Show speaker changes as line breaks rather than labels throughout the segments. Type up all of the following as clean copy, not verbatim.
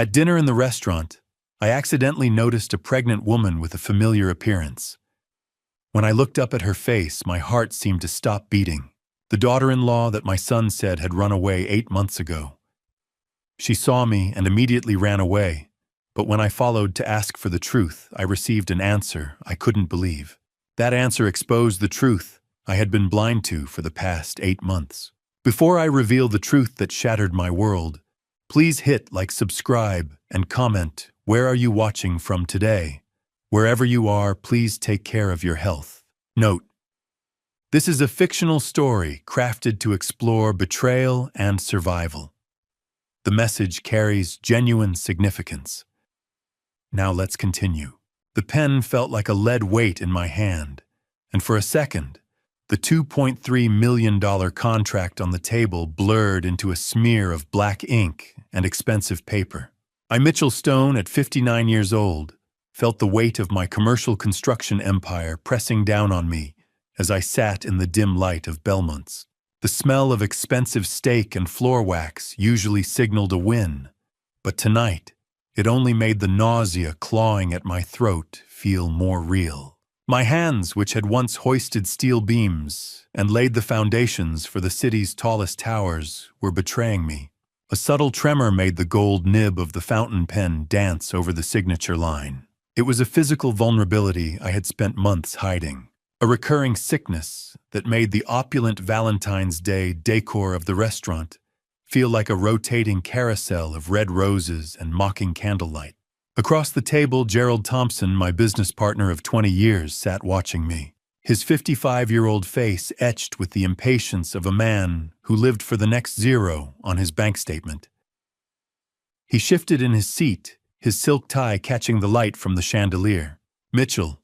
At dinner in the restaurant, I accidentally noticed a pregnant woman with a familiar appearance. When I looked up at her face, my heart seemed to stop beating. The daughter-in-law that my son said had run away 8 months ago. She saw me and immediately ran away, but when I followed to ask for the truth, I received an answer I couldn't believe. That answer exposed the truth I had been blind to for the past 8 months. Before I reveal the truth that shattered my world, please hit like, subscribe, and comment, where are you watching from today? Wherever you are, please take care of your health. Note: this is a fictional story crafted to explore betrayal and survival. The message carries genuine significance. Now let's continue. The pen felt like a lead weight in my hand, and for a second, the $2.3 million contract on the table blurred into a smear of black ink and expensive paper. I, Mitchell Stone, at 59 years old, felt the weight of my commercial construction empire pressing down on me as I sat in the dim light of Belmont's. The smell of expensive steak and floor wax usually signaled a win, but tonight it only made the nausea clawing at my throat feel more real. My hands, which had once hoisted steel beams and laid the foundations for the city's tallest towers, were betraying me. A subtle tremor made the gold nib of the fountain pen dance over the signature line. It was a physical vulnerability I had spent months hiding, a recurring sickness that made the opulent Valentine's Day decor of the restaurant feel like a rotating carousel of red roses and mocking candlelight. Across the table, Gerald Thompson, my business partner of 20 years, sat watching me, his 55-year-old face etched with the impatience of a man who lived for the next zero on his bank statement. He shifted in his seat, his silk tie catching the light from the chandelier. "Mitchell,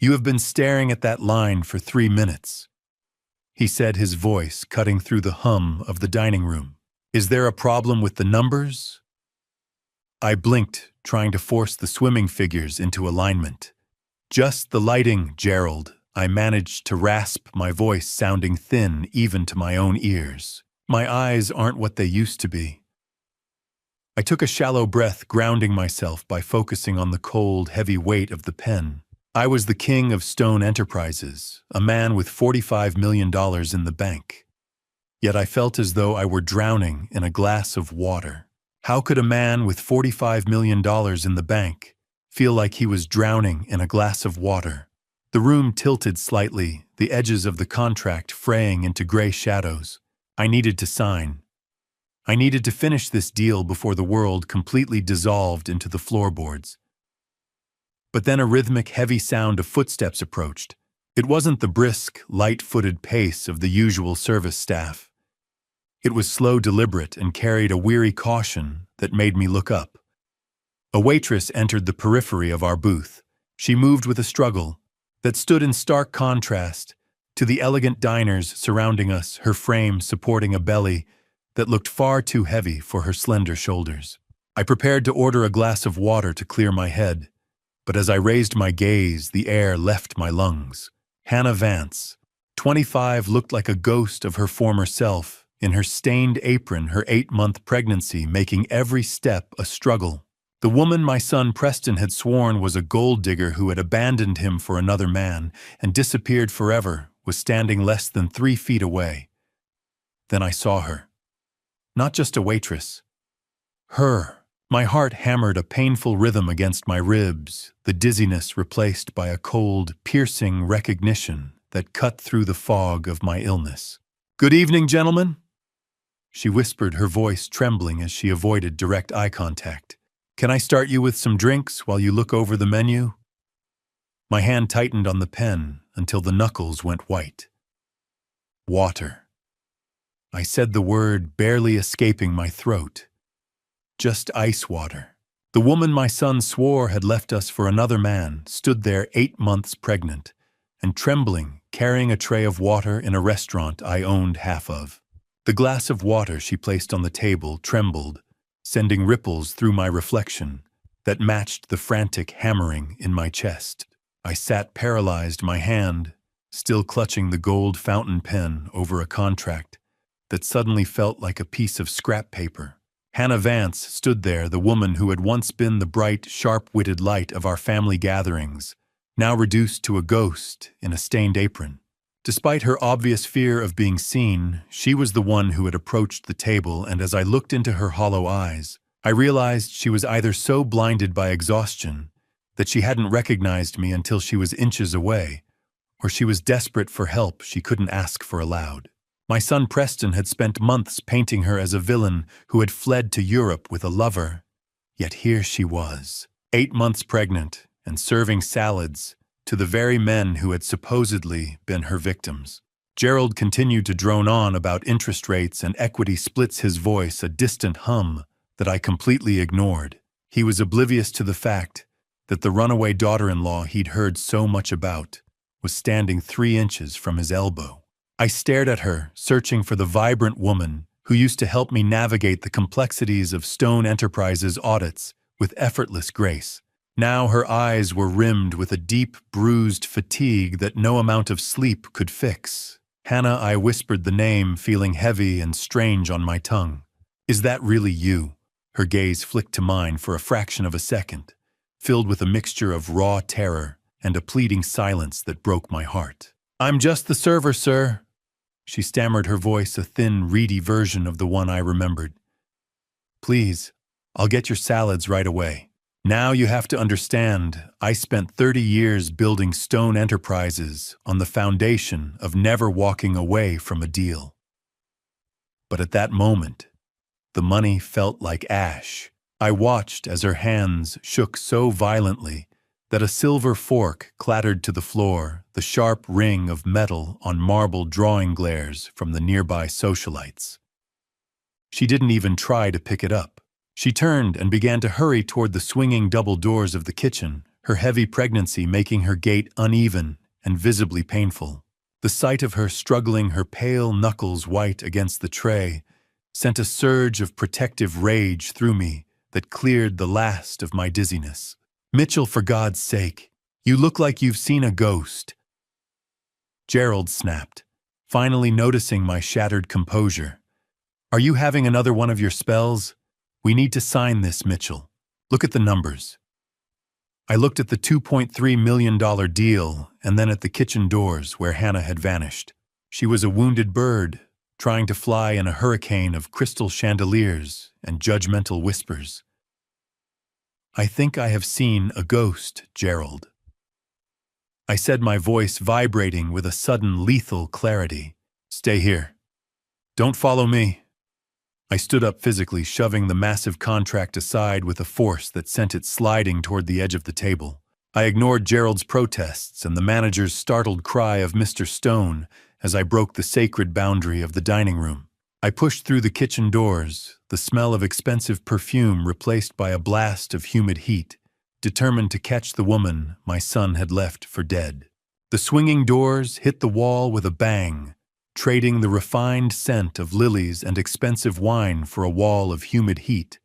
you have been staring at that line for 3 minutes," he said, his voice cutting through the hum of the dining room. "Is there a problem with the numbers?" I blinked, trying to force the swimming figures into alignment. "Just the lighting, Gerald," I managed to rasp, my voice sounding thin even to my own ears. "My eyes aren't what they used to be." I took a shallow breath, grounding myself by focusing on the cold, heavy weight of the pen. I was the king of Stone Enterprises, a man with $45 million in the bank. Yet I felt as though I were drowning in a glass of water. How could a man with $45 million in the bank feel like he was drowning in a glass of water? The room tilted slightly, the edges of the contract fraying into gray shadows. I needed to sign. I needed to finish this deal before the world completely dissolved into the floorboards. But then a rhythmic, heavy sound of footsteps approached. It wasn't the brisk, light-footed pace of the usual service staff. It was slow, deliberate, and carried a weary caution that made me look up. A waitress entered the periphery of our booth. She moved with a struggle that stood in stark contrast to the elegant diners surrounding us, her frame supporting a belly that looked far too heavy for her slender shoulders. I prepared to order a glass of water to clear my head, but as I raised my gaze, the air left my lungs. Hannah Vance, 25, looked like a ghost of her former self, in her stained apron, her 8-month pregnancy making every step a struggle. The woman my son Preston had sworn was a gold digger who had abandoned him for another man and disappeared forever was standing less than 3 feet away. Then I saw her. Not just a waitress. Her. My heart hammered a painful rhythm against my ribs, the dizziness replaced by a cold, piercing recognition that cut through the fog of my illness. "Good evening, gentlemen," she whispered, her voice trembling as she avoided direct eye contact. "Can I start you with some drinks while you look over the menu?" My hand tightened on the pen until the knuckles went white. "Water." I said the word, barely escaping my throat. Just ice water. The woman my son swore had left us for another man stood there 8 months pregnant and trembling, carrying a tray of water in a restaurant I owned half of. The glass of water she placed on the table trembled, sending ripples through my reflection that matched the frantic hammering in my chest. I sat paralyzed, my hand still clutching the gold fountain pen over a contract that suddenly felt like a piece of scrap paper. Hannah Vance stood there, the woman who had once been the bright, sharp-witted light of our family gatherings, now reduced to a ghost in a stained apron. Despite her obvious fear of being seen, she was the one who had approached the table, and as I looked into her hollow eyes, I realized she was either so blinded by exhaustion that she hadn't recognized me until she was inches away, or she was desperate for help she couldn't ask for aloud. My son Preston had spent months painting her as a villain who had fled to Europe with a lover, yet here she was, 8 months pregnant and serving salads to the very men who had supposedly been her victims. Gerald continued to drone on about interest rates and equity splits, his voice a distant hum that I completely ignored. He was oblivious to the fact that the runaway daughter-in-law he'd heard so much about was standing 3 inches from his elbow. I stared at her, searching for the vibrant woman who used to help me navigate the complexities of Stone Enterprises audits with effortless grace. Now her eyes were rimmed with a deep, bruised fatigue that no amount of sleep could fix. Hannah, I whispered the name, feeling heavy and strange on my tongue. Is that really you? Her gaze flicked to mine for a fraction of a second, filled with a mixture of raw terror and a pleading silence that broke my heart. I'm just the server, sir. She stammered, her voice a thin, reedy version of the one I remembered. Please, I'll get your salads right away. Now you have to understand, I spent 30 years building Stone Enterprises on the foundation of never walking away from a deal. But at that moment, the money felt like ash. I watched as her hands shook so violently that a silver fork clattered to the floor, the sharp ring of metal on marble drawing glares from the nearby socialites. She didn't even try to pick it up. She turned and began to hurry toward the swinging double doors of the kitchen, her heavy pregnancy making her gait uneven and visibly painful. The sight of her struggling, her pale knuckles white against the tray, sent a surge of protective rage through me that cleared the last of my dizziness. Mitchell, for God's sake, you look like you've seen a ghost. Gerald snapped, finally noticing my shattered composure. Are you having another one of your spells? We need to sign this, Mitchell. Look at the numbers. I looked at the $2.3 million deal and then at the kitchen doors where Hannah had vanished. She was a wounded bird, trying to fly in a hurricane of crystal chandeliers and judgmental whispers. I think I have seen a ghost, Gerald. I said, my voice vibrating with a sudden lethal clarity. Stay here. Don't follow me. I stood up physically, shoving the massive contract aside with a force that sent it sliding toward the edge of the table. I ignored Gerald's protests and the manager's startled cry of Mr. Stone as I broke the sacred boundary of the dining room. I pushed through the kitchen doors, the smell of expensive perfume replaced by a blast of humid heat, determined to catch the woman my son had left for dead. The swinging doors hit the wall with a bang, trading the refined scent of lilies and expensive wine for a wall of humid heat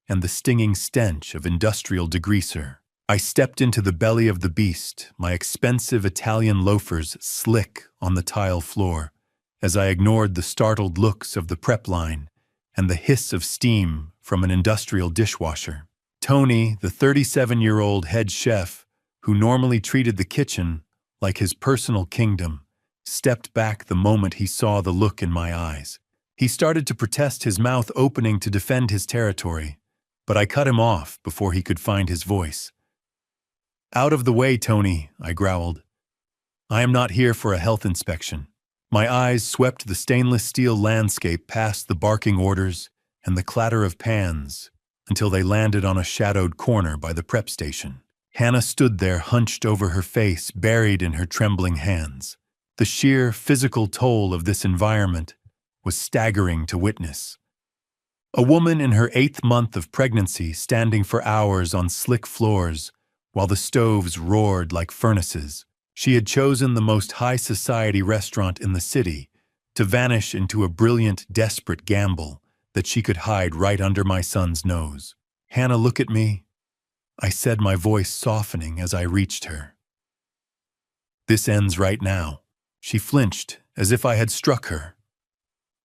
and the stinging stench of industrial degreaser. I stepped into the belly of the beast, my expensive Italian loafers slick on the tile floor, as I ignored the startled looks of the prep line and the hiss of steam from an industrial dishwasher. Tony, the 37-year-old head chef, who normally treated the kitchen like his personal kingdom, stepped back the moment he saw the look in my eyes. He started to protest, his mouth opening to defend his territory, but I cut him off before he could find his voice. Out of the way, Tony, I growled. I am not here for a health inspection. My eyes swept the stainless steel landscape past the barking orders and the clatter of pans until they landed on a shadowed corner by the prep station. Hannah stood there, hunched over her face, buried in her trembling hands. The sheer physical toll of this environment was staggering to witness. A woman in her 8th month of pregnancy standing for hours on slick floors while the stoves roared like furnaces. She had chosen the most high-society restaurant in the city to vanish into a brilliant, desperate gamble that she could hide right under my son's nose. Hannah, look at me, I said, my voice softening as I reached her. This ends right now. She flinched, as if I had struck her.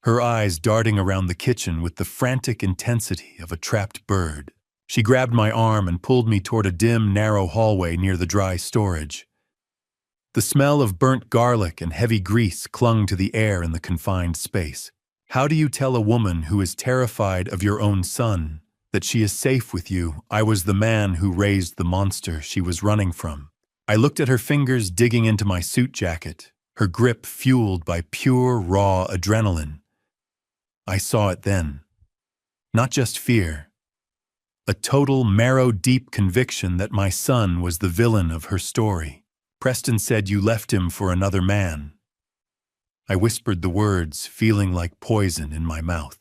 her eyes darting around the kitchen with the frantic intensity of a trapped bird. She grabbed my arm and pulled me toward a dim, narrow hallway near the dry storage. The smell of burnt garlic and heavy grease clung to the air in the confined space. How do you tell a woman who is terrified of your own son that she is safe with you? I was the man who raised the monster she was running from. I looked at her fingers digging into my suit jacket, her grip fueled by pure, raw adrenaline. I saw it then. Not just fear. A total marrow-deep conviction that my son was the villain of her story. Preston said you left him for another man. I whispered the words, feeling like poison in my mouth.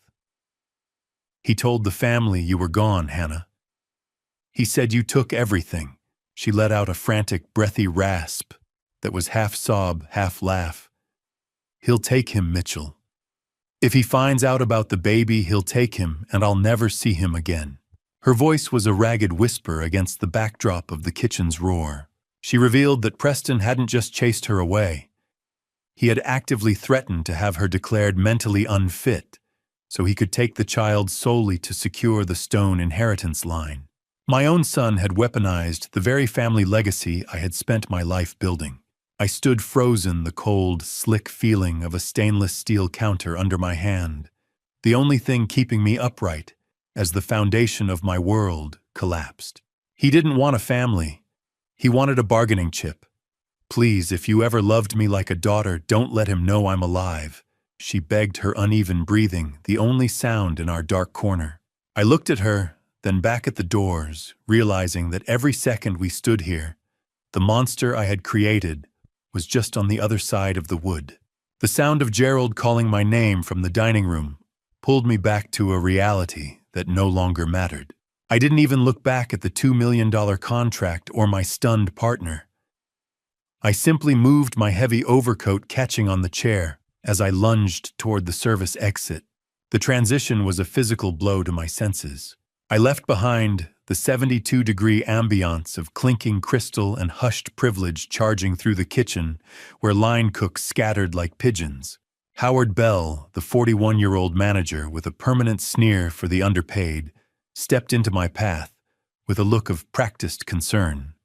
He told the family you were gone, Hannah. He said you took everything. She let out a frantic, breathy rasp that was half sob, half laugh. He'll take him, Mitchell. If he finds out about the baby, he'll take him, and I'll never see him again. Her voice was a ragged whisper against the backdrop of the kitchen's roar. She revealed that Preston hadn't just chased her away. He had actively threatened to have her declared mentally unfit, so he could take the child solely to secure the Stone inheritance line. My own son had weaponized the very family legacy I had spent my life building. I stood frozen, the cold, slick feeling of a stainless steel counter under my hand, the only thing keeping me upright as the foundation of my world collapsed. He didn't want a family. He wanted a bargaining chip. Please, if you ever loved me like a daughter, don't let him know I'm alive, she begged, her uneven breathing the only sound in our dark corner. I looked at her, then back at the doors, realizing that every second we stood here, the monster I had created was just on the other side of the wood. The sound of Gerald calling my name from the dining room pulled me back to a reality that no longer mattered. I didn't even look back at the $2 million contract or my stunned partner. I simply moved my heavy overcoat, catching on the chair as I lunged toward the service exit. The transition was a physical blow to my senses. I left behind the 72-degree ambiance of clinking crystal and hushed privilege charging through the kitchen where line cooks scattered like pigeons. Howard Bell, the 41-year-old manager with a permanent sneer for the underpaid, stepped into my path with a look of practiced concern.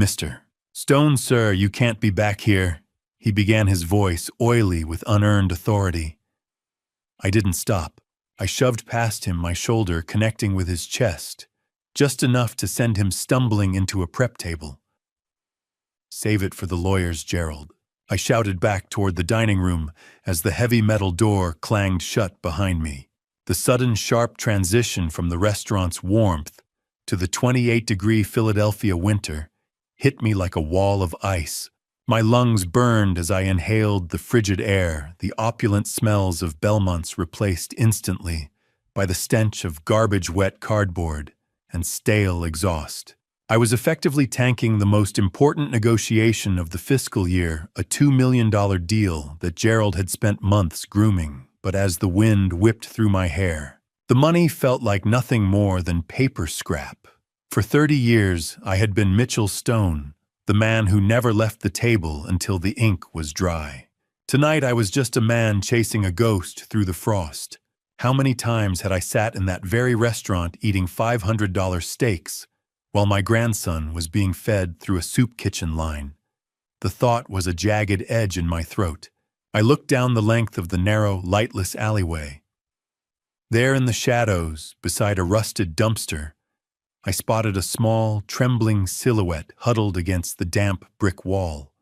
"Mr. Stone, sir, you can't be back here," he began, his voice oily with unearned authority. I didn't stop. I shoved past him, my shoulder connecting with his chest, just enough to send him stumbling into a prep table. "Save it for the lawyers, Gerald," I shouted back toward the dining room as the heavy metal door clanged shut behind me. The sudden sharp transition from the restaurant's warmth to the 28-degree Philadelphia winter hit me like a wall of ice. My lungs burned as I inhaled the frigid air, the opulent smells of Belmont's replaced instantly by the stench of garbage-wet cardboard and stale exhaust. I was effectively tanking the most important negotiation of the fiscal year, a $2 million deal that Gerald had spent months grooming, but as the wind whipped through my hair, the money felt like nothing more than paper scrap. For 30 years, I had been Mitchell Stone, the man who never left the table until the ink was dry. Tonight I was just a man chasing a ghost through the frost. How many times had I sat in that very restaurant eating $500 steaks while my grandson was being fed through a soup kitchen line? The thought was a jagged edge in my throat. I looked down the length of the narrow, lightless alleyway. There in the shadows, beside a rusted dumpster, I spotted a small, trembling silhouette huddled against the damp brick wall.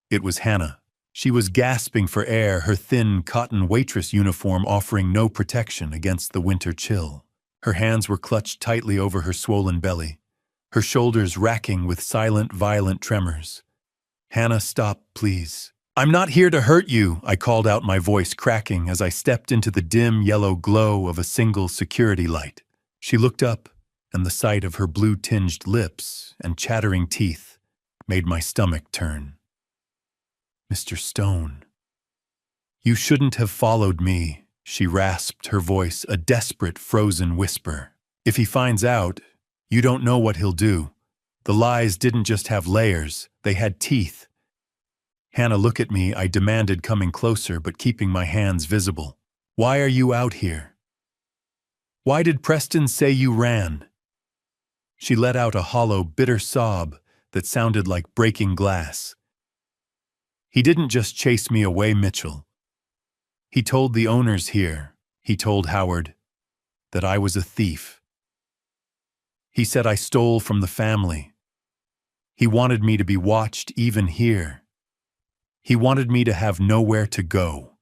It was Hannah. She was gasping for air, her thin cotton waitress uniform offering no protection against the winter chill. Her hands were clutched tightly over her swollen belly, her shoulders racking with silent, violent tremors. "Hannah, stop, please." "I'm not here to hurt you," I called out, my voice cracking as I stepped into the dim yellow glow of a single security light. She looked up, and the sight of her blue-tinged lips and chattering teeth made my stomach turn. "Mr. Stone, you shouldn't have followed me," she rasped, her voice a desperate, frozen whisper. "If he finds out, you don't know what he'll do. The lies didn't just have layers, they had teeth." Hannah, look at me, I demanded, coming closer but keeping my hands visible. Why are you out here? Why did Preston say you ran? She let out a hollow, bitter sob that sounded like breaking glass. He didn't just chase me away, Mitchell. He told the owners here, he told Howard, that I was a thief. He said I stole from the family. He wanted me to be watched even here. He wanted me to have nowhere to go.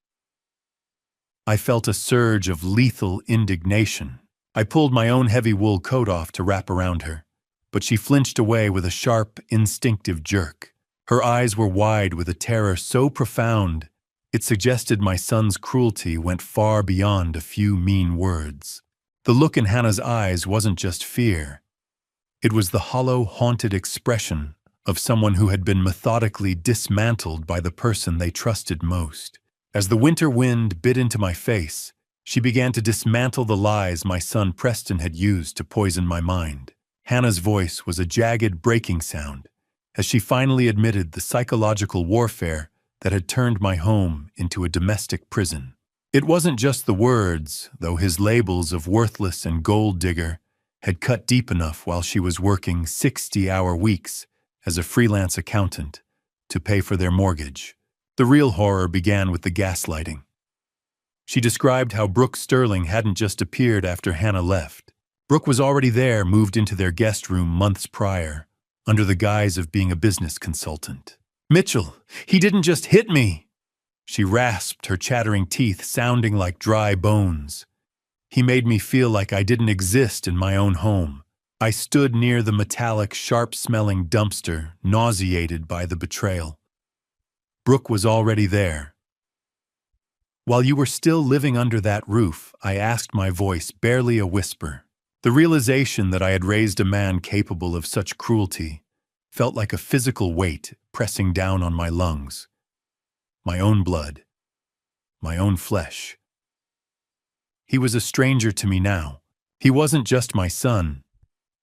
I felt a surge of lethal indignation. I pulled my own heavy wool coat off to wrap around her, but she flinched away with a sharp, instinctive jerk. Her eyes were wide with a terror so profound it suggested my son's cruelty went far beyond a few mean words. The look in Hannah's eyes wasn't just fear. It was the hollow, haunted expression of someone who had been methodically dismantled by the person they trusted most. As the winter wind bit into my face, she began to dismantle the lies my son Preston had used to poison my mind. Hannah's voice was a jagged, breaking sound as she finally admitted the psychological warfare that had turned my home into a domestic prison. It wasn't just the words, though his labels of worthless and gold digger had cut deep enough while she was working 60-hour weeks as a freelance accountant to pay for their mortgage. The real horror began with the gaslighting. She described how Brooke Sterling hadn't just appeared after Hannah left. Brooke was already there, moved into their guest room months prior, under the guise of being a business consultant. Mitchell, he didn't just hit me! She rasped, her chattering teeth sounding like dry bones. He made me feel like I didn't exist in my own home. I stood near the metallic, sharp-smelling dumpster, nauseated by the betrayal. Brooke was already there. While you were still living under that roof, I asked, my voice barely a whisper. The realization that I had raised a man capable of such cruelty felt like a physical weight pressing down on my lungs. My own blood. My own flesh. He was a stranger to me now. He wasn't just my son.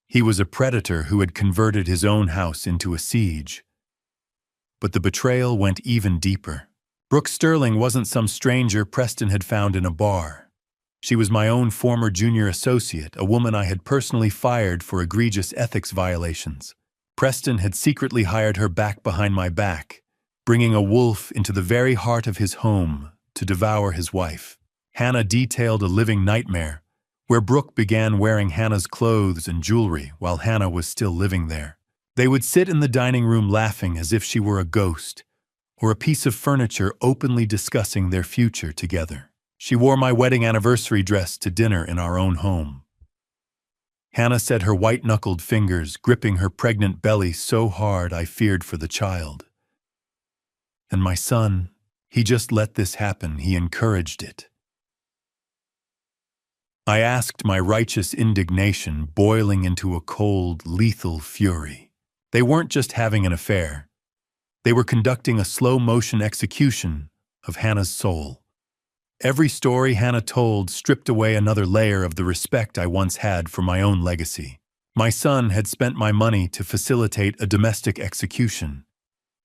He was a predator who had converted his own house into a siege. But the betrayal went even deeper. Brooke Sterling wasn't some stranger Preston had found in a bar. She was my own former junior associate, a woman I had personally fired for egregious ethics violations. Preston had secretly hired her back behind my back, bringing a wolf into the very heart of his home to devour his wife. Hannah detailed a living nightmare, where Brooke began wearing Hannah's clothes and jewelry while Hannah was still living there. They would sit in the dining room laughing as if she were a ghost, or a piece of furniture, openly discussing their future together. She wore my wedding anniversary dress to dinner in our own home. Hannah said, her white-knuckled fingers gripping her pregnant belly so hard I feared for the child. And my son, he just let this happen, he encouraged it. I asked, my righteous indignation boiling into a cold, lethal fury. They weren't just having an affair. They were conducting a slow-motion execution of Hannah's soul. Every story Hannah told stripped away another layer of the respect I once had for my own legacy. My son had spent my money to facilitate a domestic execution,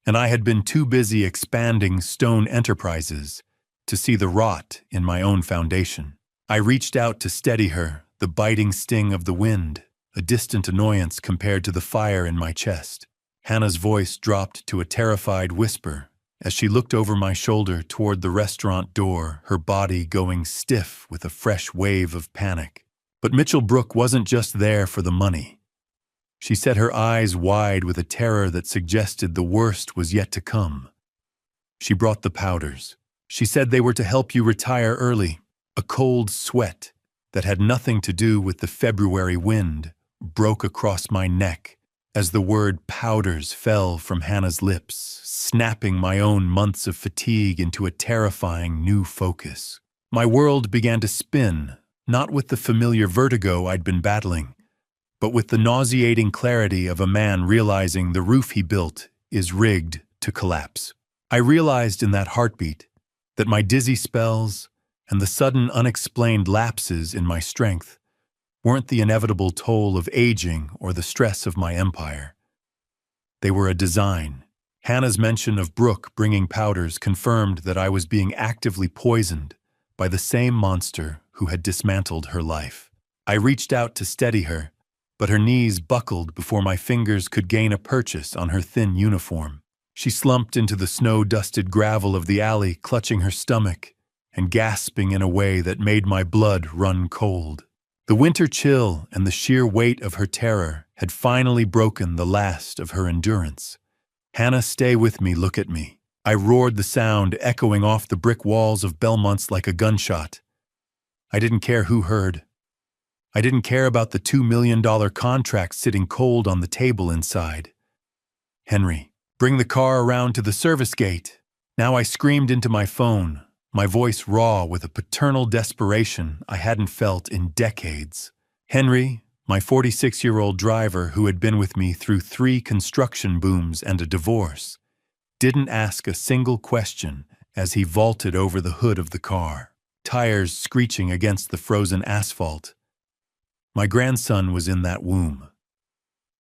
and I had been too busy expanding stone enterprises to see the rot in my own foundation. I reached out to steady her, the biting sting of the wind, a distant annoyance compared to the fire in my chest. Hannah's voice dropped to a terrified whisper as she looked over my shoulder toward the restaurant door, her body going stiff with a fresh wave of panic. But Mitchell Brooke wasn't just there for the money. She set her eyes wide with a terror that suggested the worst was yet to come. She brought the powders. She said they were to help you retire early. A cold sweat that had nothing to do with the February wind broke across my neck as the word powders fell from Hannah's lips, snapping my own months of fatigue into a terrifying new focus. My world began to spin, not with the familiar vertigo I'd been battling, but with the nauseating clarity of a man realizing the roof he built is rigged to collapse. I realized in that heartbeat that my dizzy spells and the sudden unexplained lapses in my strength weren't the inevitable toll of aging or the stress of my empire. They were a design, Hannah's mention of Brooke bringing powders confirmed that I was being actively poisoned by the same monster who had dismantled her life. I reached out to steady her, but her knees buckled before my fingers could gain a purchase on her thin uniform. She slumped into the snow-dusted gravel of the alley, clutching her stomach and gasping in a way that made my blood run cold. The winter chill and the sheer weight of her terror had finally broken the last of her endurance. "Hannah, stay with me, look at me." I roared, the sound echoing off the brick walls of Belmont's like a gunshot. I didn't care who heard. I didn't care about the $2 million contract sitting cold on the table inside. "Henry, bring the car around to the service gate." Now I screamed into my phone, my voice raw with a paternal desperation I hadn't felt in decades. Henry, my 46-year-old driver who had been with me through 3 construction booms and a divorce, didn't ask a single question as he vaulted over the hood of the car, tires screeching against the frozen asphalt. My grandson was in that womb.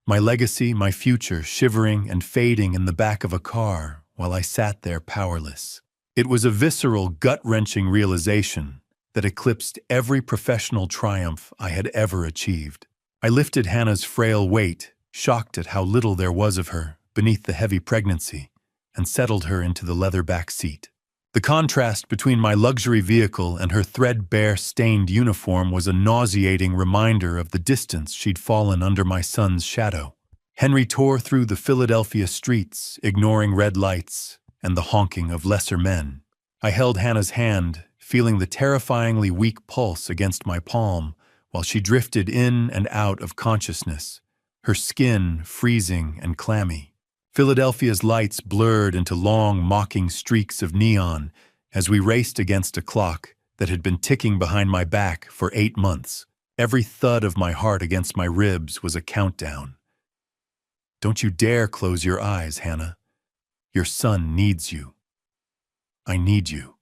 My legacy, my future, shivering and fading in the back of a car while I sat there powerless. It was a visceral, gut-wrenching realization that eclipsed every professional triumph I had ever achieved. I lifted Hannah's frail weight, shocked at how little there was of her beneath the heavy pregnancy, and settled her into the leather back seat. The contrast between my luxury vehicle and her threadbare, stained uniform was a nauseating reminder of the distance she'd fallen under my son's shadow. Henry tore through the Philadelphia streets, ignoring red lights and the honking of lesser men. I held Hannah's hand, feeling the terrifyingly weak pulse against my palm while she drifted in and out of consciousness, her skin freezing and clammy. Philadelphia's lights blurred into long, mocking streaks of neon as we raced against a clock that had been ticking behind my back for 8 months. Every thud of my heart against my ribs was a countdown. "Don't you dare close your eyes, Hannah. Your son needs you. I need you."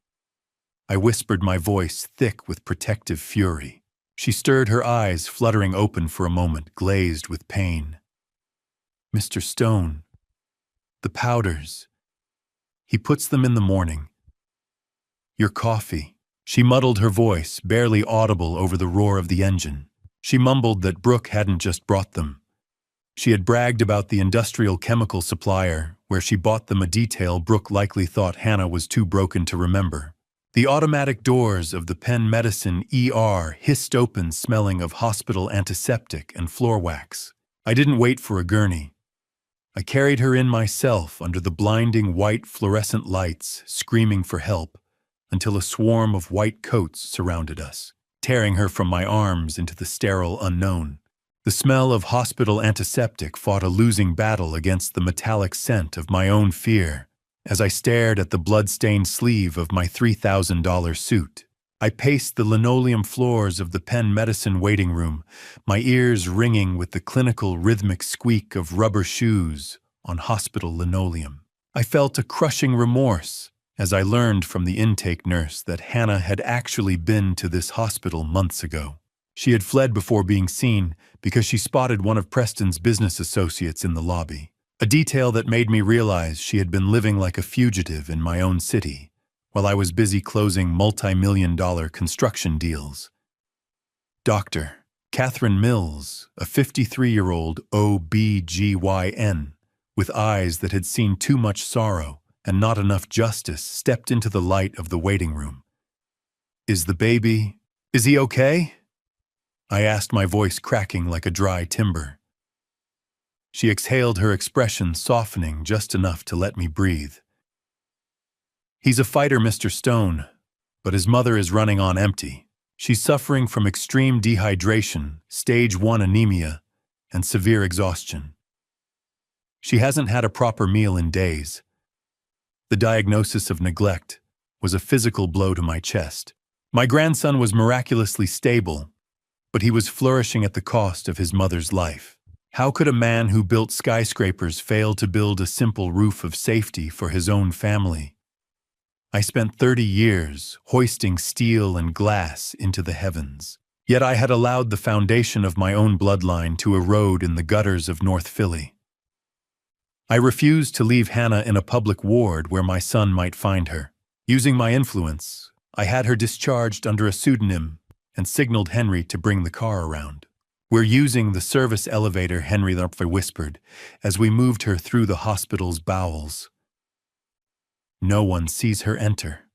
I whispered, my voice thick with protective fury. She stirred, her eyes fluttering open for a moment, glazed with pain. "Mr. Stone, the powders. He puts them in the morning. Your coffee." She muddled, her voice barely audible over the roar of the engine. She mumbled that Brooke hadn't just brought them. She had bragged about the industrial chemical supplier where she bought them, a detail Brooke likely thought Hannah was too broken to remember. The automatic doors of the Penn Medicine ER hissed open, smelling of hospital antiseptic and floor wax. I didn't wait for a gurney. I carried her in myself under the blinding white fluorescent lights, screaming for help, until a swarm of white coats surrounded us, tearing her from my arms into the sterile unknown. The smell of hospital antiseptic fought a losing battle against the metallic scent of my own fear as I stared at the blood-stained sleeve of my $3,000 suit. I paced the linoleum floors of the Penn Medicine waiting room, my ears ringing with the clinical rhythmic squeak of rubber shoes on hospital linoleum. I felt a crushing remorse as I learned from the intake nurse that Hannah had actually been to this hospital months ago. She had fled before being seen because she spotted one of Preston's business associates in the lobby, a detail that made me realize she had been living like a fugitive in my own city, while I was busy closing multi-million-dollar construction deals. Dr. Catherine Mills, a 53-year-old OB-GYN, with eyes that had seen too much sorrow and not enough justice, stepped into the light of the waiting room. Is he okay?" I asked, my voice cracking like a dry timber. She exhaled, her expression softening just enough to let me breathe. "He's a fighter, Mr. Stone, but his mother is running on empty. She's suffering from extreme dehydration, stage 1 anemia, and severe exhaustion. She hasn't had a proper meal in days." The diagnosis of neglect was a physical blow to my chest. My grandson was miraculously stable, but he was flourishing at the cost of his mother's life. How could a man who built skyscrapers fail to build a simple roof of safety for his own family? I spent 30 years hoisting steel and glass into the heavens. Yet I had allowed the foundation of my own bloodline to erode in the gutters of North Philly. I refused to leave Hannah in a public ward where my son might find her. Using my influence, I had her discharged under a pseudonym and signaled Henry to bring the car around. "We're using the service elevator," Henry whispered, as we moved her through the hospital's bowels. No one sees her enter.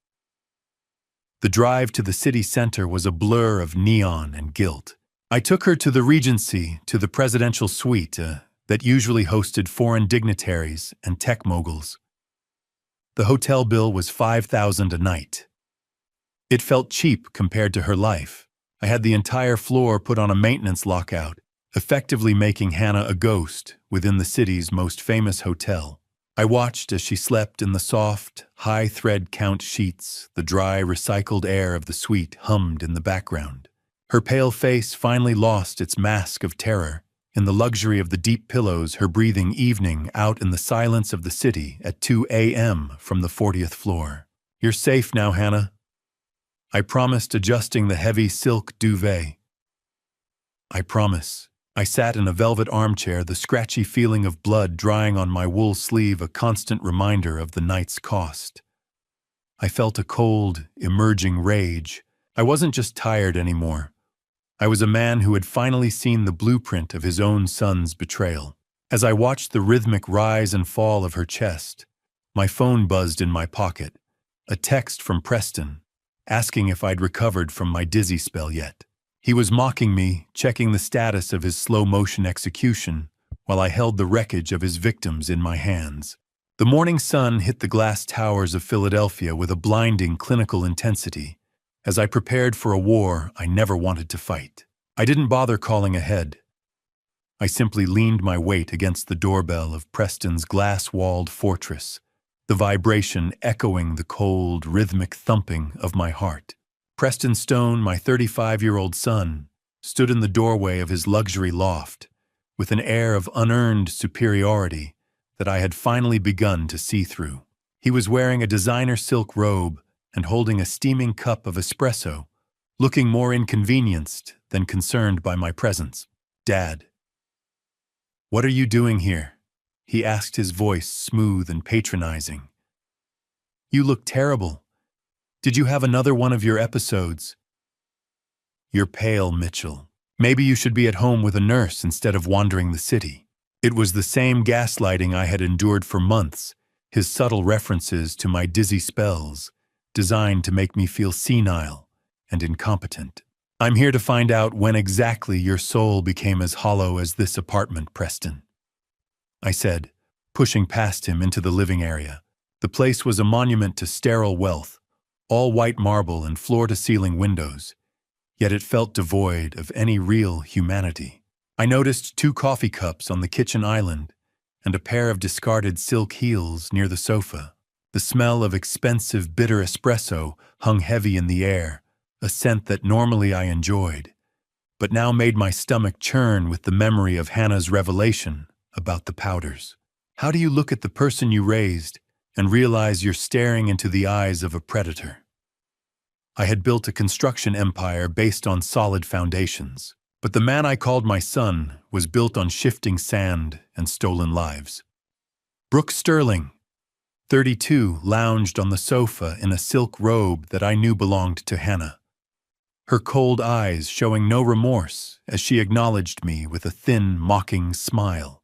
The drive to the city center was a blur of neon and guilt. I took her to the Regency, to the presidential suite that usually hosted foreign dignitaries and tech moguls. The hotel bill was $5,000 a night. It felt cheap compared to her life. I had the entire floor put on a maintenance lockout, effectively making Hannah a ghost within the city's most famous hotel. I watched as she slept in the soft, high-thread count sheets. The dry, recycled air of the suite hummed in the background. Her pale face finally lost its mask of terror. In the luxury of the deep pillows, her breathing evening out in the silence of the city at 2 a.m. from the 40th floor. "You're safe now, Hannah," I promised, adjusting the heavy silk duvet. "I promise." I sat in a velvet armchair, the scratchy feeling of blood drying on my wool sleeve a constant reminder of the night's cost. I felt a cold, emerging rage. I wasn't just tired anymore. I was a man who had finally seen the blueprint of his own son's betrayal. As I watched the rhythmic rise and fall of her chest, my phone buzzed in my pocket. A text from Preston, asking if I'd recovered from my dizzy spell yet. He was mocking me, checking the status of his slow-motion execution, while I held the wreckage of his victims in my hands. The morning sun hit the glass towers of Philadelphia with a blinding clinical intensity. As I prepared for a war I never wanted to fight, I didn't bother calling ahead. I simply leaned my weight against the doorbell of Preston's glass-walled fortress, the vibration echoing the cold, rhythmic thumping of my heart. Preston Stone, my 35-year-old son, stood in the doorway of his luxury loft, with an air of unearned superiority that I had finally begun to see through. He was wearing a designer silk robe and holding a steaming cup of espresso, looking more inconvenienced than concerned by my presence. "Dad, what are you doing here?" he asked, his voice smooth and patronizing. "You look terrible. Did you have another one of your episodes?" "You're pale, Mitchell. Maybe you should be at home with a nurse instead of wandering the city." It was the same gaslighting I had endured for months, his subtle references to my dizzy spells, designed to make me feel senile and incompetent. "I'm here to find out when exactly your soul became as hollow as this apartment, Preston," I said, pushing past him into the living area. The place was a monument to sterile wealth, all white marble and floor-to-ceiling windows, yet it felt devoid of any real humanity. I noticed 2 coffee cups on the kitchen island and a pair of discarded silk heels near the sofa. The smell of expensive, bitter espresso hung heavy in the air, a scent that normally I enjoyed, but now made my stomach churn with the memory of Hannah's revelation about the powders. How do you look at the person you raised and realize you're staring into the eyes of a predator? I had built a construction empire based on solid foundations, but the man I called my son was built on shifting sand and stolen lives. Brooke Sterling, 32, lounged on the sofa in a silk robe that I knew belonged to Hannah, her cold eyes showing no remorse as she acknowledged me with a thin, mocking smile.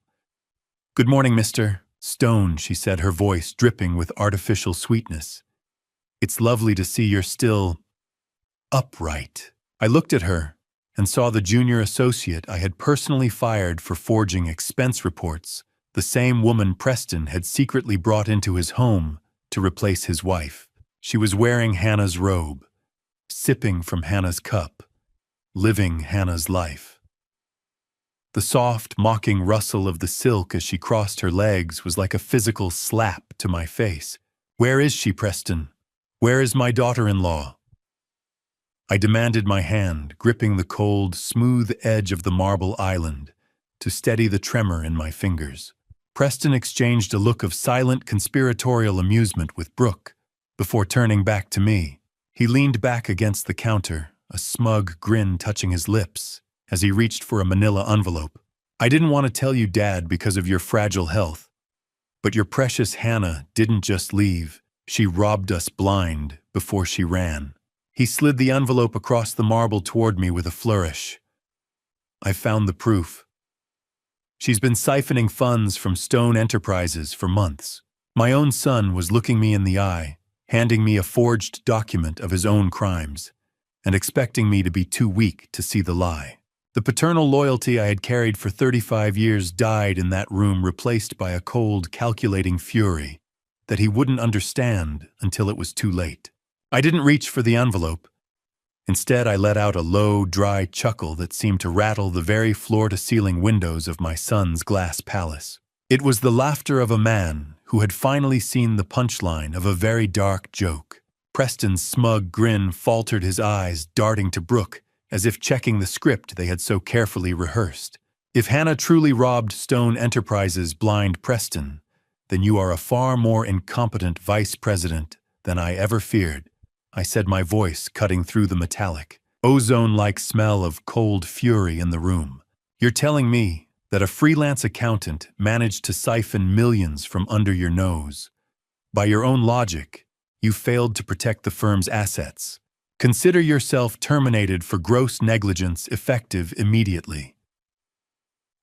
"Good morning, Mr. Stone," she said, her voice dripping with artificial sweetness. "It's lovely to see you're still upright." I looked at her and saw the junior associate I had personally fired for forging expense reports, the same woman Preston had secretly brought into his home to replace his wife. She was wearing Hannah's robe, sipping from Hannah's cup, living Hannah's life. The soft, mocking rustle of the silk as she crossed her legs was like a physical slap to my face. "Where is she, Preston? Where is my daughter-in-law?" I demanded, my hand gripping the cold, smooth edge of the marble island to steady the tremor in my fingers. Preston exchanged a look of silent conspiratorial amusement with Brooke before turning back to me. He leaned back against the counter, a smug grin touching his lips as he reached for a manila envelope. "I didn't want to tell you, Dad, because of your fragile health. But your precious Hannah didn't just leave. She robbed us blind before she ran. He slid the envelope across the marble toward me with a flourish. I found the proof. She's been siphoning funds from Stone Enterprises for months. My own son was looking me in the eye, handing me a forged document of his own crimes, and expecting me to be too weak to see the lie. The paternal loyalty I had carried for 35 years died in that room, replaced by a cold, calculating fury that he wouldn't understand until it was too late. I didn't reach for the envelope. Instead, I let out a low, dry chuckle that seemed to rattle the very floor-to-ceiling windows of my son's glass palace. It was the laughter of a man who had finally seen the punchline of a very dark joke. Preston's smug grin faltered his eyes, darting to Brooke, as if checking the script they had so carefully rehearsed. If Hannah truly robbed Stone Enterprises blind, Preston, then you are a far more incompetent vice president than I ever feared, I said, my voice cutting through the metallic, ozone-like smell of cold fury in the room. You're telling me that a freelance accountant managed to siphon millions from under your nose. By your own logic, you failed to protect the firm's assets. Consider yourself terminated for gross negligence, effective immediately.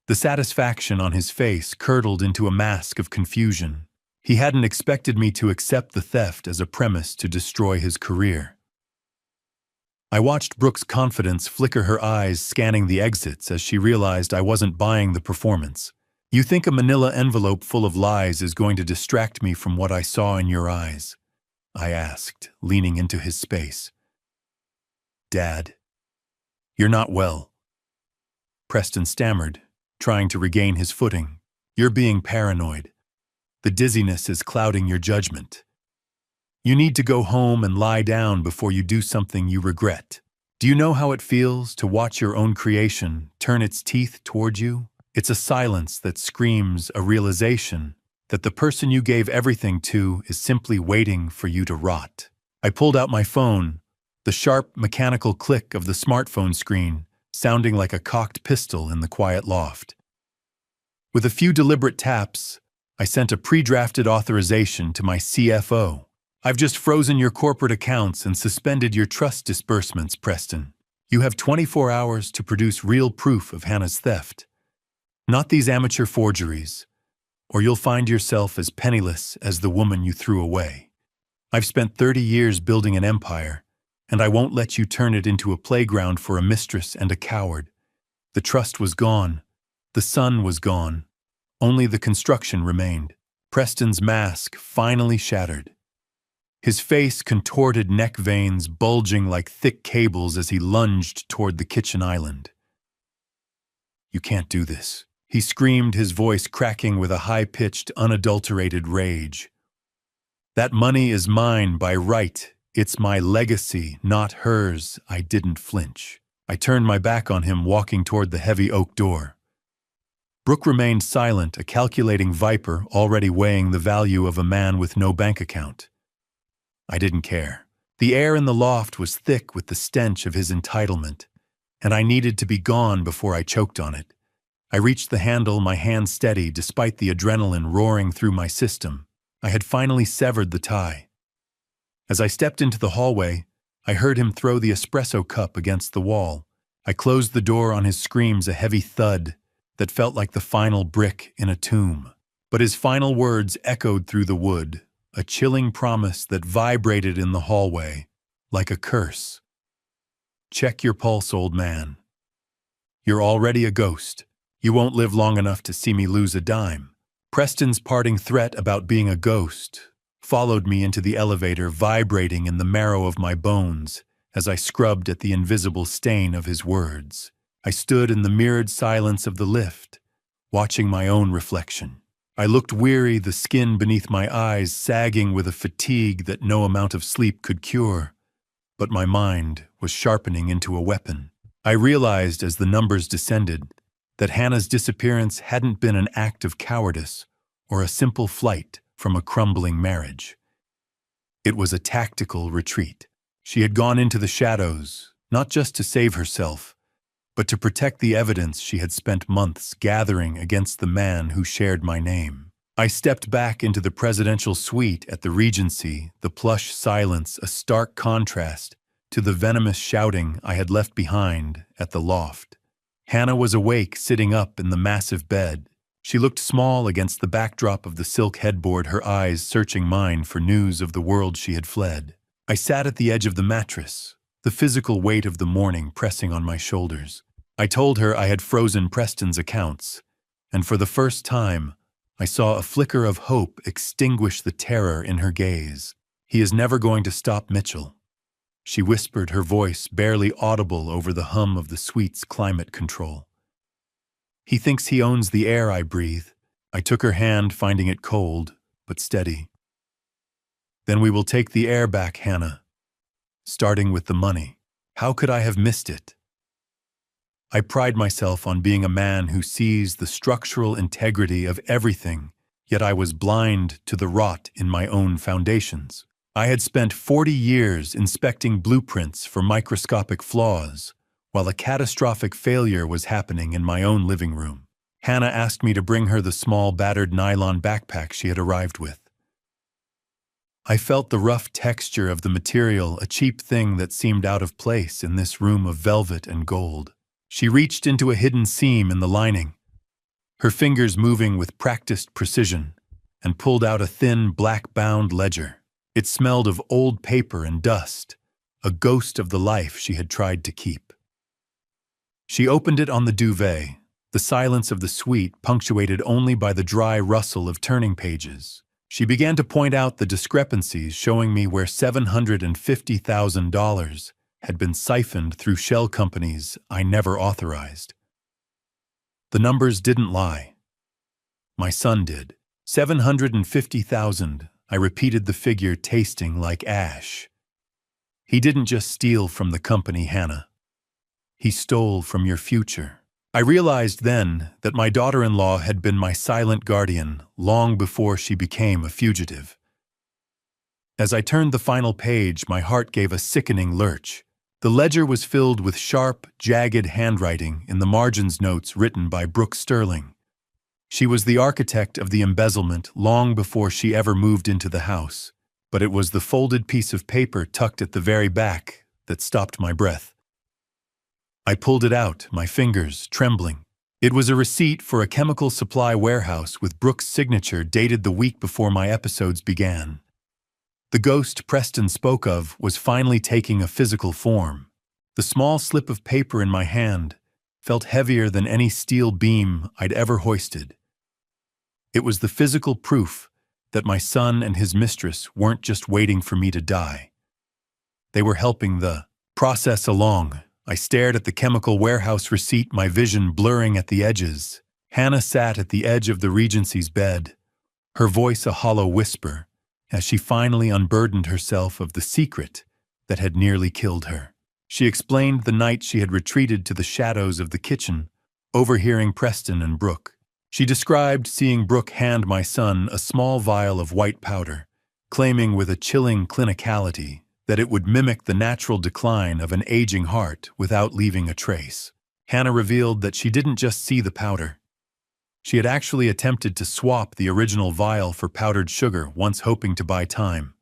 The satisfaction on his face curdled into a mask of confusion. He hadn't expected me to accept the theft as a premise to destroy his career. I watched Brooke's confidence flicker, her eyes scanning the exits as she realized I wasn't buying the performance. You think a manila envelope full of lies is going to distract me from what I saw in your eyes? I asked, leaning into his space. Dad, you're not well. Preston stammered, trying to regain his footing. You're being paranoid. The dizziness is clouding your judgment. You need to go home and lie down before you do something you regret. Do you know how it feels to watch your own creation turn its teeth toward you? It's a silence that screams a realization that the person you gave everything to is simply waiting for you to rot. I pulled out my phone, the sharp mechanical click of the smartphone screen sounding like a cocked pistol in the quiet loft. With a few deliberate taps, I sent a pre-drafted authorization to my CFO. I've just frozen your corporate accounts and suspended your trust disbursements, Preston. You have 24 hours to produce real proof of Hannah's theft. Not these amateur forgeries, or you'll find yourself as penniless as the woman you threw away. I've spent 30 years building an empire, and I won't let you turn it into a playground for a mistress and a coward. The trust was gone. The sun was gone. Only the construction remained. Preston's mask finally shattered. His face contorted, neck veins bulging like thick cables as he lunged toward the kitchen island. You can't do this, he screamed, his voice cracking with a high-pitched, unadulterated rage. That money is mine by right. It's my legacy, not hers. I didn't flinch. I turned my back on him, walking toward the heavy oak door. Brooke remained silent, a calculating viper already weighing the value of a man with no bank account. I didn't care. The air in the loft was thick with the stench of his entitlement, and I needed to be gone before I choked on it. I reached the handle, my hand steady despite the adrenaline roaring through my system. I had finally severed the tie. As I stepped into the hallway, I heard him throw the espresso cup against the wall. I closed the door on his screams, a heavy thud that felt like the final brick in a tomb. But his final words echoed through the wood, a chilling promise that vibrated in the hallway like a curse. Check your pulse, old man. You're already a ghost. You won't live long enough to see me lose a dime. Preston's parting threat about being a ghost followed me into the elevator, vibrating in the marrow of my bones as I scrubbed at the invisible stain of his words. I stood in the mirrored silence of the lift, watching my own reflection. I looked weary, the skin beneath my eyes sagging with a fatigue that no amount of sleep could cure. But my mind was sharpening into a weapon. I realized as the numbers descended that Hannah's disappearance hadn't been an act of cowardice or a simple flight from a crumbling marriage. It was a tactical retreat. She had gone into the shadows, not just to save herself, but to protect the evidence she had spent months gathering against the man who shared my name. I stepped back into the presidential suite at the Regency, the plush silence a stark contrast to the venomous shouting I had left behind at the loft. Hannah was awake, sitting up in the massive bed. She looked small against the backdrop of the silk headboard, her eyes searching mine for news of the world she had fled. I sat at the edge of the mattress, the physical weight of the morning pressing on my shoulders. I told her I had frozen Preston's accounts, and for the first time, I saw a flicker of hope extinguish the terror in her gaze. "He is never going to stop Mitchell," she whispered, her voice barely audible over the hum of the suite's climate control. "He thinks he owns the air I breathe." I took her hand, finding it cold, but steady. "Then we will take the air back, Hannah, starting with the money." How could I have missed it? I pride myself on being a man who sees the structural integrity of everything, yet I was blind to the rot in my own foundations. I had spent 40 years inspecting blueprints for microscopic flaws, while a catastrophic failure was happening in my own living room. Hannah asked me to bring her the small, battered nylon backpack she had arrived with. I felt the rough texture of the material, a cheap thing that seemed out of place in this room of velvet and gold. She reached into a hidden seam in the lining, her fingers moving with practiced precision, and pulled out a thin, black-bound ledger. It smelled of old paper and dust, a ghost of the life she had tried to keep. She opened it on the duvet, the silence of the suite punctuated only by the dry rustle of turning pages. She began to point out the discrepancies, showing me where $750,000 had been siphoned through shell companies I never authorized. The numbers didn't lie. My son did. 750,000, I repeated the figure, tasting like ash. He didn't just steal from the company, Hannah. He stole from your future. I realized then that my daughter-in-law had been my silent guardian long before she became a fugitive. As I turned the final page, my heart gave a sickening lurch. The ledger was filled with sharp, jagged handwriting in the margins, notes written by Brooke Sterling. She was the architect of the embezzlement long before she ever moved into the house, but it was the folded piece of paper tucked at the very back that stopped my breath. I pulled it out, my fingers trembling. It was a receipt for a chemical supply warehouse with Brooke's signature, dated the week before my episodes began. The ghost Preston spoke of was finally taking a physical form. The small slip of paper in my hand felt heavier than any steel beam I'd ever hoisted. It was the physical proof that my son and his mistress weren't just waiting for me to die. They were helping the process along. I stared at the chemical warehouse receipt, my vision blurring at the edges. Hannah sat at the edge of the Regency's bed, her voice a hollow whisper, as she finally unburdened herself of the secret that had nearly killed her. She explained the night she had retreated to the shadows of the kitchen, overhearing Preston and Brooke. She described seeing Brooke hand my son a small vial of white powder, claiming with a chilling clinicality that it would mimic the natural decline of an aging heart without leaving a trace. Hannah revealed that she didn't just see the powder. She had actually attempted to swap the original vial for powdered sugar, once hoping to buy time.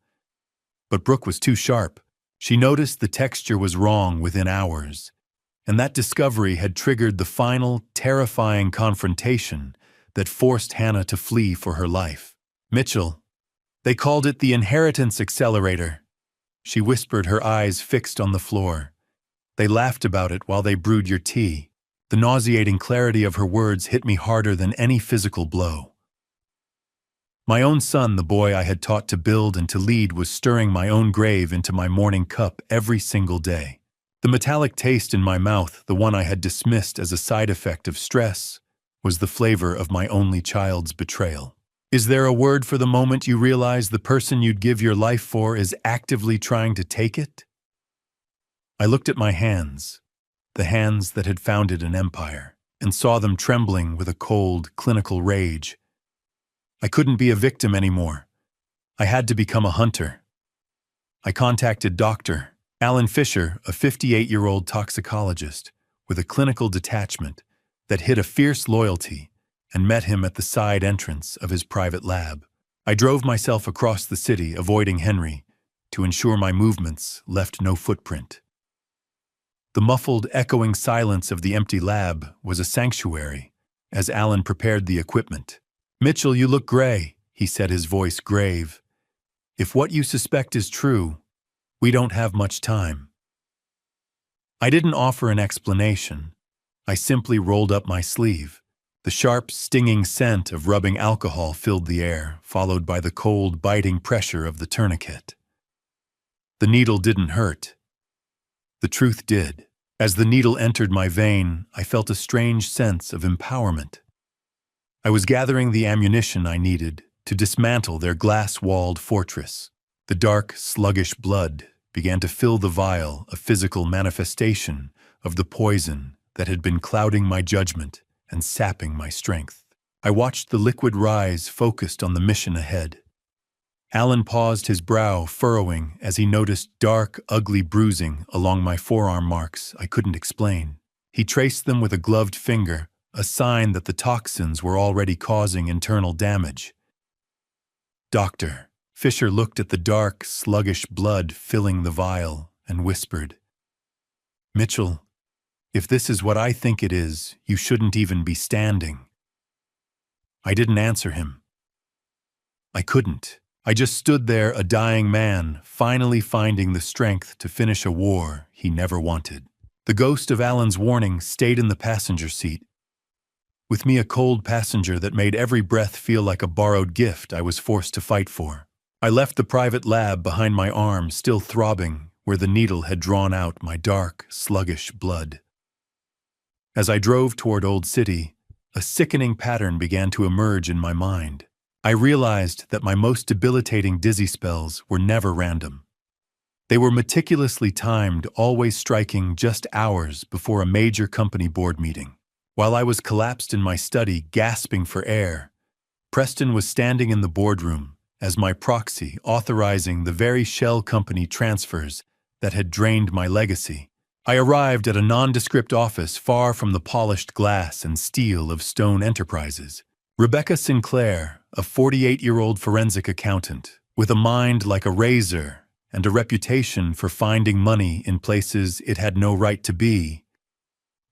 But Brooke was too sharp. She noticed the texture was wrong within hours, and that discovery had triggered the final, terrifying confrontation that forced Hannah to flee for her life. "Mitchell, they called it the inheritance accelerator," she whispered, her eyes fixed on the floor. "They laughed about it while they brewed your tea." The nauseating clarity of her words hit me harder than any physical blow. My own son, the boy I had taught to build and to lead, was stirring my own grave into my morning cup every single day. The metallic taste in my mouth, the one I had dismissed as a side effect of stress, was the flavor of my only child's betrayal. Is there a word for the moment you realize the person you'd give your life for is actively trying to take it? I looked at my hands, the hands that had founded an empire, and saw them trembling with a cold, clinical rage. I couldn't be a victim anymore. I had to become a hunter. I contacted Dr. Alan Fisher, a 58-year-old toxicologist with a clinical detachment that hid a fierce loyalty and met him at the side entrance of his private lab. I drove myself across the city, avoiding Henry, to ensure my movements left no footprint. The muffled, echoing silence of the empty lab was a sanctuary as Alan prepared the equipment. "Mitchell, you look gray," he said, his voice grave. "If what you suspect is true, we don't have much time." I didn't offer an explanation. I simply rolled up my sleeve. The sharp, stinging scent of rubbing alcohol filled the air, followed by the cold, biting pressure of the tourniquet. The needle didn't hurt. The truth did. As the needle entered my vein, I felt a strange sense of empowerment. I was gathering the ammunition I needed to dismantle their glass-walled fortress. The dark, sluggish blood began to fill the vial, a physical manifestation of the poison that had been clouding my judgment and sapping my strength. I watched the liquid rise, focused on the mission ahead. Alan paused, his brow furrowing as he noticed dark, ugly bruising along my forearm marks I couldn't explain. He traced them with a gloved finger, a sign that the toxins were already causing internal damage. "Doctor," Fisher looked at the dark, sluggish blood filling the vial and whispered, "Mitchell, if this is what I think it is, you shouldn't even be standing." I didn't answer him. I couldn't. I just stood there, a dying man, finally finding the strength to finish a war he never wanted. The ghost of Alan's warning stayed in the passenger seat. With me, a cold passenger that made every breath feel like a borrowed gift I was forced to fight for. I left the private lab behind my arm, still throbbing, where the needle had drawn out my dark, sluggish blood. As I drove toward Old City, a sickening pattern began to emerge in my mind. I realized that my most debilitating dizzy spells were never random. They were meticulously timed, always striking just hours before a major company board meeting. While I was collapsed in my study, gasping for air, Preston was standing in the boardroom as my proxy, authorizing the very shell company transfers that had drained my legacy. I arrived at a nondescript office far from the polished glass and steel of Stone Enterprises. Rebecca Sinclair, a 48-year-old forensic accountant, with a mind like a razor and a reputation for finding money in places it had no right to be,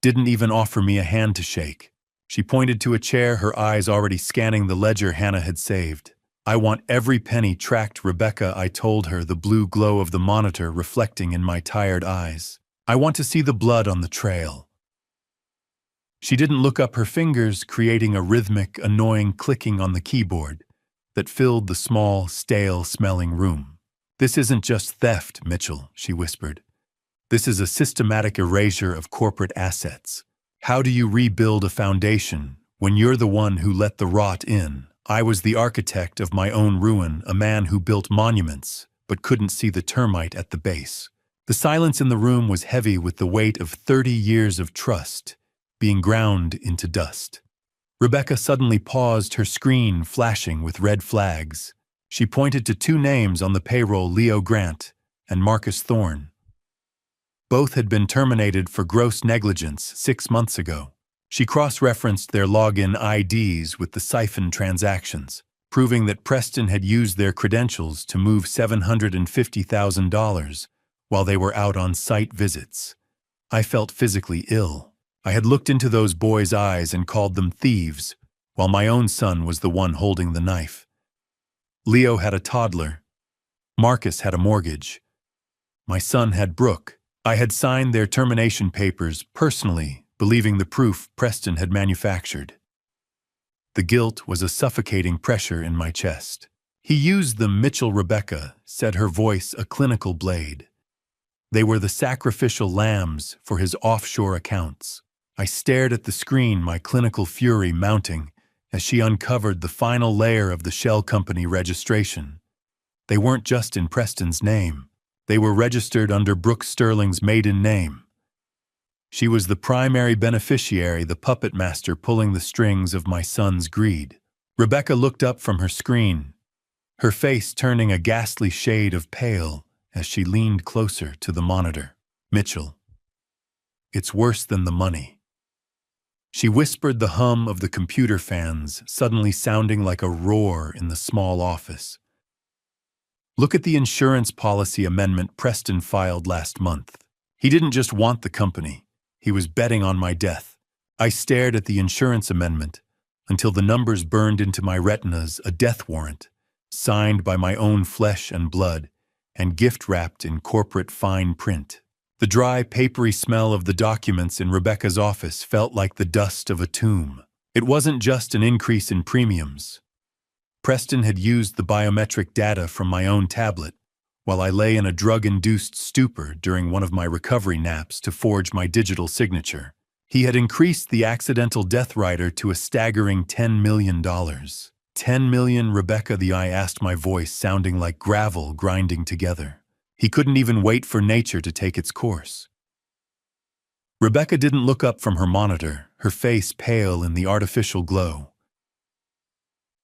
didn't even offer me a hand to shake. She pointed to a chair, her eyes already scanning the ledger Hannah had saved. "I want every penny tracked, Rebecca," I told her, the blue glow of the monitor reflecting in my tired eyes. "I want to see the blood on the trail." She didn't look up, her fingers creating a rhythmic, annoying clicking on the keyboard that filled the small, stale-smelling room. "This isn't just theft, Mitchell," she whispered. "This is a systematic erasure of corporate assets. How do you rebuild a foundation when you're the one who let the rot in? I was the architect of my own ruin, a man who built monuments but couldn't see the termite at the base." The silence in the room was heavy with the weight of 30 years of trust being ground into dust. Rebecca suddenly paused, her screen flashing with red flags. She pointed to two names on the payroll, Leo Grant and Marcus Thorne. Both had been terminated for gross negligence 6 months ago. She cross-referenced their login IDs with the siphon transactions, proving that Preston had used their credentials to move $750,000 while they were out on site visits. I felt physically ill. I had looked into those boys' eyes and called them thieves, while my own son was the one holding the knife. Leo had a toddler. Marcus had a mortgage. My son had Brooke. I had signed their termination papers personally, believing the proof Preston had manufactured. The guilt was a suffocating pressure in my chest. "He used them, Mitchell." Rebecca said, her voice a clinical blade. "They were the sacrificial lambs for his offshore accounts." I stared at the screen, my clinical fury mounting as she uncovered the final layer of the shell company registration. They weren't just in Preston's name. They were registered under Brooke Sterling's maiden name. She was the primary beneficiary, the puppet master pulling the strings of my son's greed. Rebecca looked up from her screen, her face turning a ghastly shade of pale as she leaned closer to the monitor. "Mitchell, it's worse than the money." She whispered the hum of the computer fans, suddenly sounding like a roar in the small office. Look at the insurance policy amendment Preston filed last month. He didn't just want the company. He was betting on my death. I stared at the insurance amendment until the numbers burned into my retinas, a death warrant, signed by my own flesh and blood, and gift-wrapped in corporate fine print. The dry, papery smell of the documents in Rebecca's office felt like the dust of a tomb. It wasn't just an increase in premiums. Preston had used the biometric data from my own tablet while I lay in a drug-induced stupor during one of my recovery naps to forge my digital signature. He had increased the accidental death rider to a staggering $10 million. 10 million, Rebecca, I asked, my voice sounding like gravel grinding together. He couldn't even wait for nature to take its course. Rebecca didn't look up from her monitor, her face pale in the artificial glow.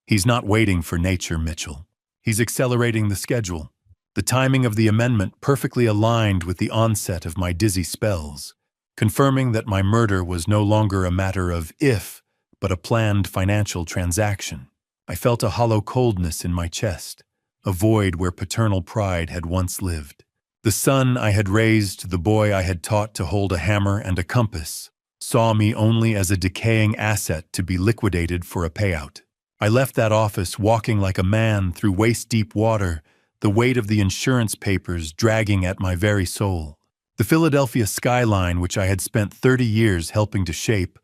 He's not waiting for nature, Mitchell. He's accelerating the schedule. The timing of the amendment perfectly aligned with the onset of my dizzy spells, confirming that my murder was no longer a matter of if, but a planned financial transaction. I felt a hollow coldness in my chest, a void where paternal pride had once lived. The son I had raised, the boy I had taught to hold a hammer and a compass, saw me only as a decaying asset to be liquidated for a payout. I left that office walking like a man through waist-deep water, the weight of the insurance papers dragging at my very soul. The Philadelphia skyline, which I had spent 30 years helping to shape,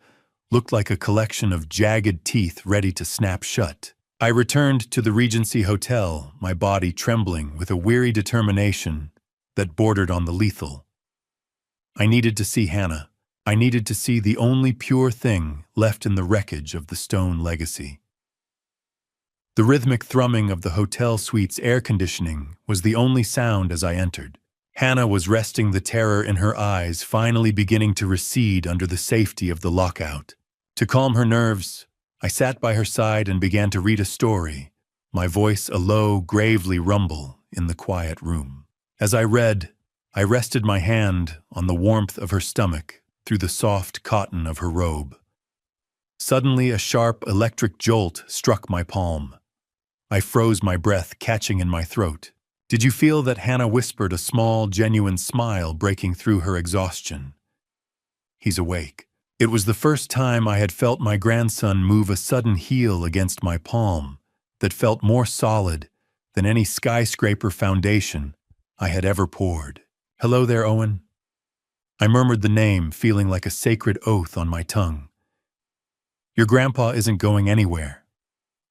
looked like a collection of jagged teeth ready to snap shut. I returned to the Regency Hotel, my body trembling with a weary determination that bordered on the lethal. I needed to see Hannah. I needed to see the only pure thing left in the wreckage of the Stone legacy. The rhythmic thrumming of the hotel suite's air conditioning was the only sound as I entered. Hannah was resting, the terror in her eyes finally beginning to recede under the safety of the lockout. To calm her nerves, I sat by her side and began to read a story, my voice a low, gravely rumble in the quiet room. As I read, I rested my hand on the warmth of her stomach through the soft cotton of her robe. Suddenly, a sharp electric jolt struck my palm. I froze, my breath catching in my throat. Did you feel that? Hannah whispered, a small, genuine smile breaking through her exhaustion. He's awake. It was the first time I had felt my grandson move a sudden heel against my palm that felt more solid than any skyscraper foundation I had ever poured. Hello there, Owen. I murmured the name, feeling like a sacred oath on my tongue. Your grandpa isn't going anywhere.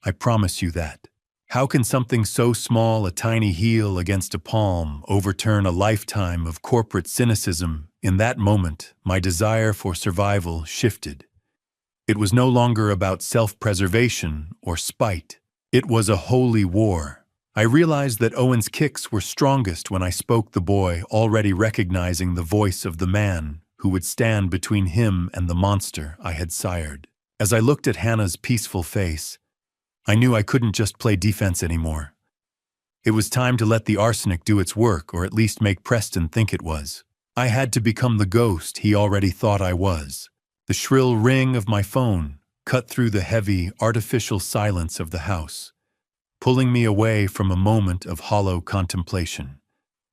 I promise you that. How can something so small, a tiny heel against a palm, overturn a lifetime of corporate cynicism? In that moment, my desire for survival shifted. It was no longer about self-preservation or spite. It was a holy war. I realized that Owen's kicks were strongest when I spoke the boy, already recognizing the voice of the man who would stand between him and the monster I had sired. As I looked at Hannah's peaceful face, I knew I couldn't just play defense anymore. It was time to let the arsenic do its work, or at least make Preston think it was. I had to become the ghost he already thought I was. The shrill ring of my phone cut through the heavy, artificial silence of the house, pulling me away from a moment of hollow contemplation.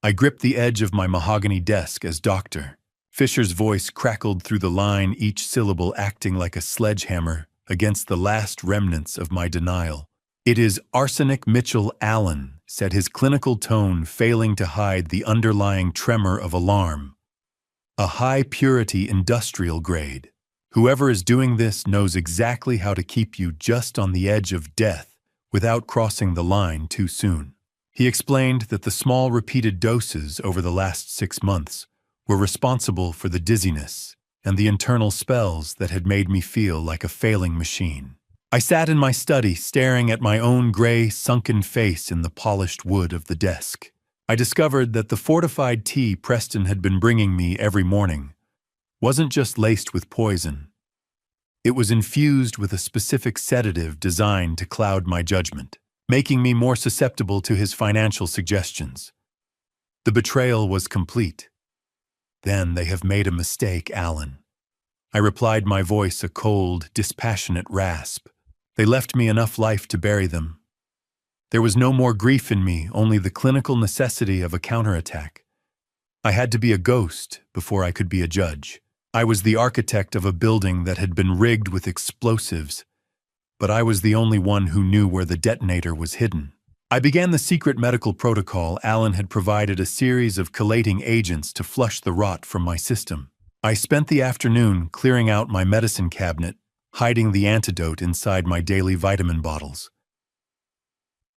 I gripped the edge of my mahogany desk as Dr. Fisher's voice crackled through the line, each syllable acting like a sledgehammer against the last remnants of my denial. It is Arsenic Mitchell Allen, said his clinical tone failing to hide the underlying tremor of alarm. A high-purity industrial grade. Whoever is doing this knows exactly how to keep you just on the edge of death without crossing the line too soon. He explained that the small repeated doses over the last 6 months were responsible for the dizziness and the internal spells that had made me feel like a failing machine. I sat in my study, staring at my own gray, sunken face in the polished wood of the desk. I discovered that the fortified tea Preston had been bringing me every morning wasn't just laced with poison. It was infused with a specific sedative designed to cloud my judgment, making me more susceptible to his financial suggestions. The betrayal was complete. Then they have made a mistake, Alan. I replied, my voice a cold, dispassionate rasp. They left me enough life to bury them. There was no more grief in me, only the clinical necessity of a counterattack. I had to be a ghost before I could be a judge. I was the architect of a building that had been rigged with explosives, but I was the only one who knew where the detonator was hidden. I began the secret medical protocol. Alan had provided a series of chelating agents to flush the rot from my system. I spent the afternoon clearing out my medicine cabinet, hiding the antidote inside my daily vitamin bottles.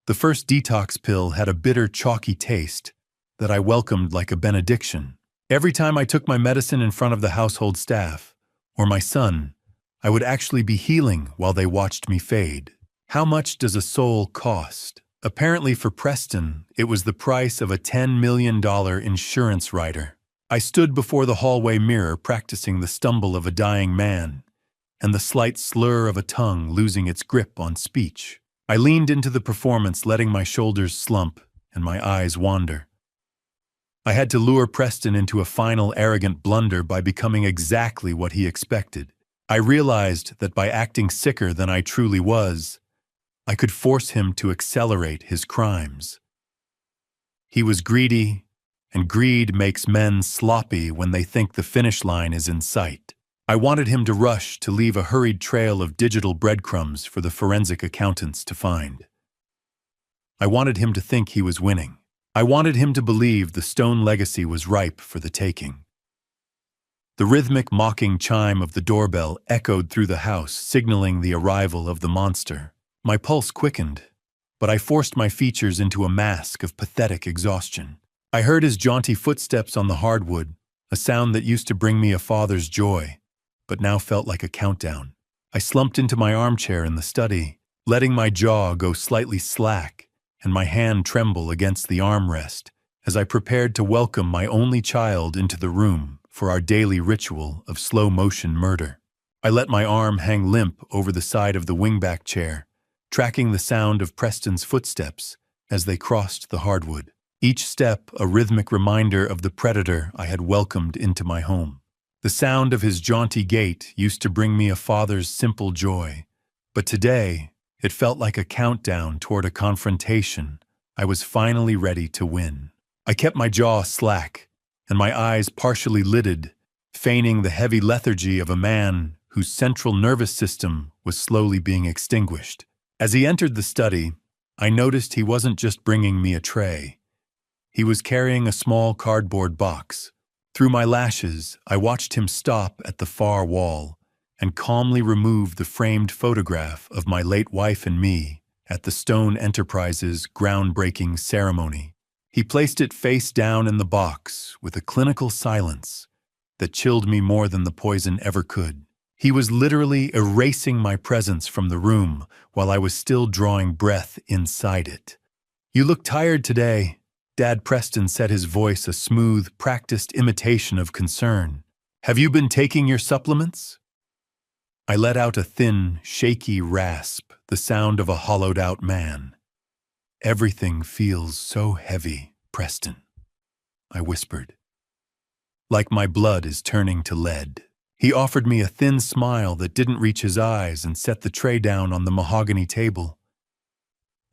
The first detox pill had a bitter, chalky taste that I welcomed like a benediction. Every time I took my medicine in front of the household staff, or my son, I would actually be healing while they watched me fade. How much does a soul cost? Apparently for Preston, it was the price of a $10 million insurance rider. I stood before the hallway mirror practicing the stumble of a dying man and the slight slur of a tongue losing its grip on speech. I leaned into the performance, letting my shoulders slump and my eyes wander. I had to lure Preston into a final arrogant blunder by becoming exactly what he expected. I realized that by acting sicker than I truly was, I could force him to accelerate his crimes. He was greedy, and greed makes men sloppy when they think the finish line is in sight. I wanted him to rush, to leave a hurried trail of digital breadcrumbs for the forensic accountants to find. I wanted him to think he was winning. I wanted him to believe the Stone legacy was ripe for the taking. The rhythmic, mocking chime of the doorbell echoed through the house, signaling the arrival of the monster. My pulse quickened, but I forced my features into a mask of pathetic exhaustion. I heard his jaunty footsteps on the hardwood, a sound that used to bring me a father's joy, but now felt like a countdown. I slumped into my armchair in the study, letting my jaw go slightly slack and my hand tremble against the armrest as I prepared to welcome my only child into the room for our daily ritual of slow-motion murder. I let my arm hang limp over the side of the wingback chair, tracking the sound of Preston's footsteps as they crossed the hardwood. Each step a rhythmic reminder of the predator I had welcomed into my home. The sound of his jaunty gait used to bring me a father's simple joy, but today it felt like a countdown toward a confrontation I was finally ready to win. I kept my jaw slack and my eyes partially lidded, feigning the heavy lethargy of a man whose central nervous system was slowly being extinguished. As he entered the study, I noticed he wasn't just bringing me a tray. He was carrying a small cardboard box. Through my lashes, I watched him stop at the far wall and calmly remove the framed photograph of my late wife and me at the Stone Enterprises groundbreaking ceremony. He placed it face down in the box with a clinical silence that chilled me more than the poison ever could. He was literally erasing my presence from the room while I was still drawing breath inside it. "You look tired today," Dad Preston said, his voice a smooth, practiced imitation of concern. "Have you been taking your supplements?" I let out a thin, shaky rasp, the sound of a hollowed-out man. "Everything feels so heavy, Preston," I whispered. "Like my blood is turning to lead." He offered me a thin smile that didn't reach his eyes and set the tray down on the mahogany table.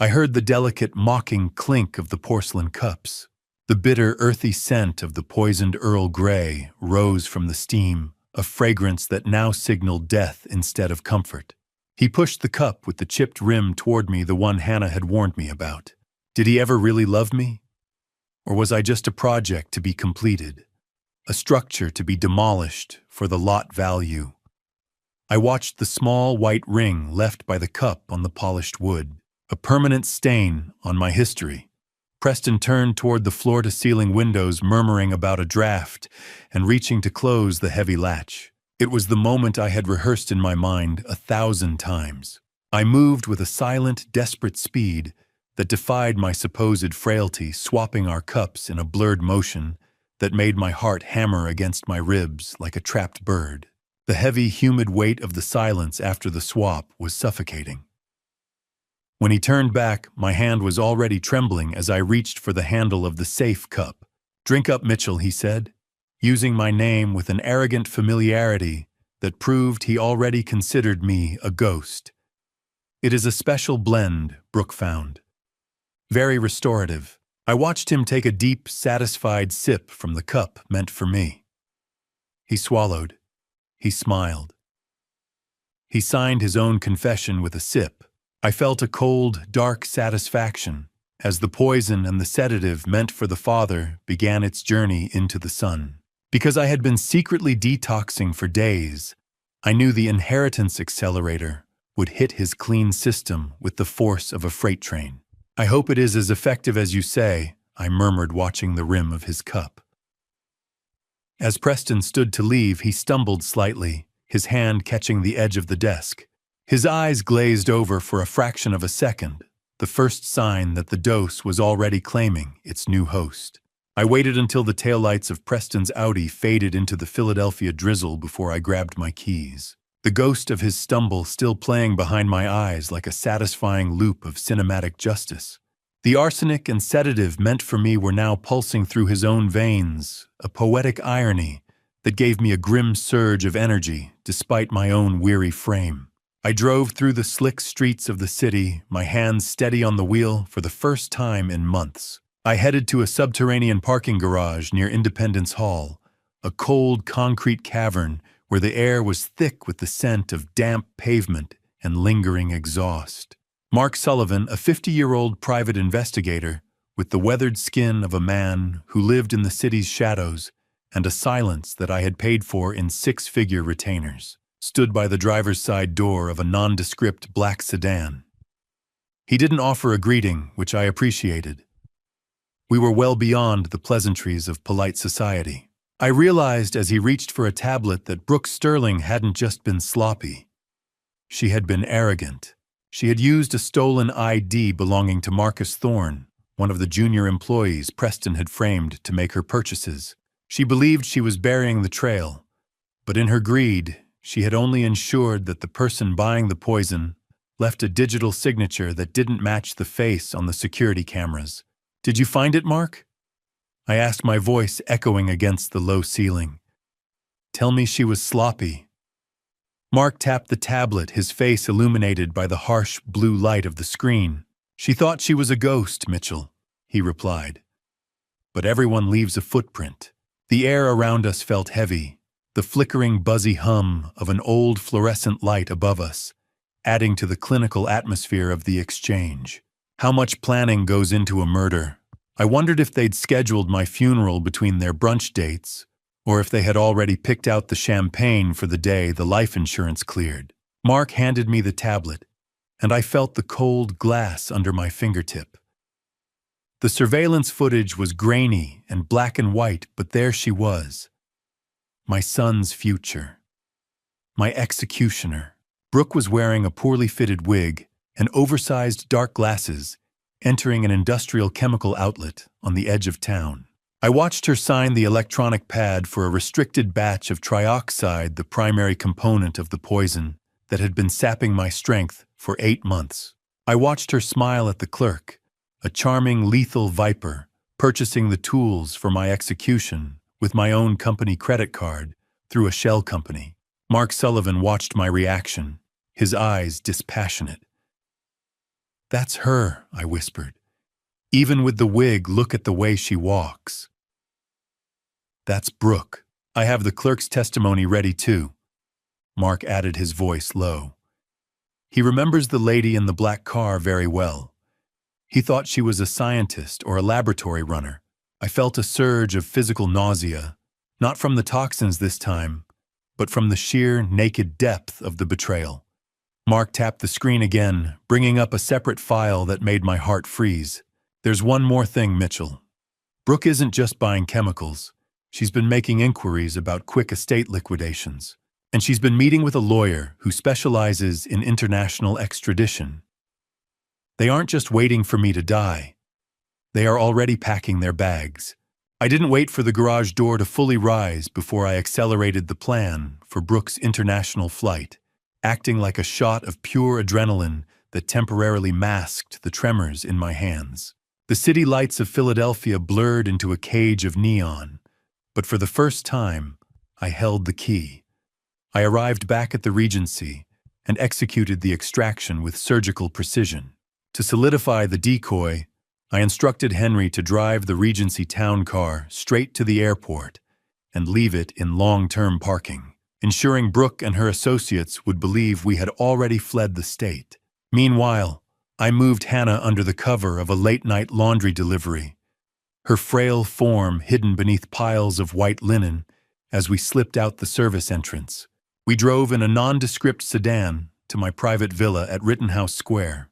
I heard the delicate, mocking clink of the porcelain cups. The bitter, earthy scent of the poisoned Earl Grey rose from the steam, a fragrance that now signaled death instead of comfort. He pushed the cup with the chipped rim toward me, the one Hannah had warned me about. Did he ever really love me? Or was I just a project to be completed? A structure to be demolished for the lot value? I watched the small white ring left by the cup on the polished wood, a permanent stain on my history. Preston turned toward the floor-to-ceiling windows, murmuring about a draft and reaching to close the heavy latch. It was the moment I had rehearsed in my mind 1,000 times. I moved with a silent, desperate speed that defied my supposed frailty, swapping our cups in a blurred motion that made my heart hammer against my ribs like a trapped bird. The heavy, humid weight of the silence after the swap was suffocating. When he turned back, my hand was already trembling as I reached for the handle of the safe cup. "Drink up, Mitchell," he said, using my name with an arrogant familiarity that proved he already considered me a ghost. It is a special blend, Brooke found. Very restorative. I watched him take a deep, satisfied sip from the cup meant for me. He swallowed. He smiled. He signed his own confession with a sip. I felt a cold, dark satisfaction as the poison and the sedative meant for the father began its journey into the son. Because I had been secretly detoxing for days, I knew the inheritance accelerator would hit his clean system with the force of a freight train. I hope it is as effective as you say, I murmured, watching the rim of his cup. As Preston stood to leave, he stumbled slightly, his hand catching the edge of the desk. His eyes glazed over for a fraction of a second, the first sign that the dose was already claiming its new host. I waited until the taillights of Preston's Audi faded into the Philadelphia drizzle before I grabbed my keys, the ghost of his stumble still playing behind my eyes like a satisfying loop of cinematic justice. The arsenic and sedative meant for me were now pulsing through his own veins, a poetic irony that gave me a grim surge of energy despite my own weary frame. I drove through the slick streets of the city, my hands steady on the wheel for the first time in months. I headed to a subterranean parking garage near Independence Hall, a cold concrete cavern where the air was thick with the scent of damp pavement and lingering exhaust. Mark Sullivan, a 50-year-old private investigator with the weathered skin of a man who lived in the city's shadows and a silence that I had paid for in six-figure retainers, stood by the driver's side door of a nondescript black sedan. He didn't offer a greeting, which I appreciated. We were well beyond the pleasantries of polite society. I realized as he reached for a tablet that Brooke Sterling hadn't just been sloppy. She had been arrogant. She had used a stolen ID belonging to Marcus Thorne, one of the junior employees Preston had framed to make her purchases. She believed she was burying the trail, but in her greed, she had only ensured that the person buying the poison left a digital signature that didn't match the face on the security cameras. "Did you find it, Mark?" I asked, my voice echoing against the low ceiling. "Tell me she was sloppy." Mark tapped the tablet, his face illuminated by the harsh blue light of the screen. "She thought she was a ghost, Mitchell," he replied. "But everyone leaves a footprint." The air around us felt heavy, the flickering buzzy hum of an old fluorescent light above us, adding to the clinical atmosphere of the exchange. How much planning goes into a murder? I wondered if they'd scheduled my funeral between their brunch dates, or if they had already picked out the champagne for the day the life insurance cleared. Mark handed me the tablet, and I felt the cold glass under my fingertip. The surveillance footage was grainy and black and white, but there she was. My son's future. My executioner. Brooke was wearing a poorly fitted wig and oversized dark glasses, entering an industrial chemical outlet on the edge of town. I watched her sign the electronic pad for a restricted batch of trioxide, the primary component of the poison that had been sapping my strength for 8 months. I watched her smile at the clerk, a charming, lethal viper, purchasing the tools for my execution with my own company credit card through a shell company. Mark Sullivan watched my reaction, his eyes dispassionate. "That's her," I whispered. "Even with the wig, look at the way she walks." "That's Brooke. I have the clerk's testimony ready too." Mark added, his voice low. He remembers the lady in the black car very well. He thought she was a scientist or a laboratory runner. I felt a surge of physical nausea, not from the toxins this time, but from the sheer, naked depth of the betrayal. Mark tapped the screen again, bringing up a separate file that made my heart freeze. "There's one more thing, Mitchell. Brooke isn't just buying chemicals. She's been making inquiries about quick estate liquidations. And she's been meeting with a lawyer who specializes in international extradition. They aren't just waiting for me to die. They are already packing their bags." I didn't wait for the garage door to fully rise before I accelerated the plan for Brooke's international flight, acting like a shot of pure adrenaline that temporarily masked the tremors in my hands. The city lights of Philadelphia blurred into a cage of neon, but for the first time, I held the key. I arrived back at the Regency and executed the extraction with surgical precision. To solidify the decoy, I instructed Henry to drive the Regency town car straight to the airport and leave it in long-term parking, ensuring Brooke and her associates would believe we had already fled the state. Meanwhile, I moved Hannah under the cover of a late-night laundry delivery, her frail form hidden beneath piles of white linen as we slipped out the service entrance. We drove in a nondescript sedan to my private villa at Rittenhouse Square,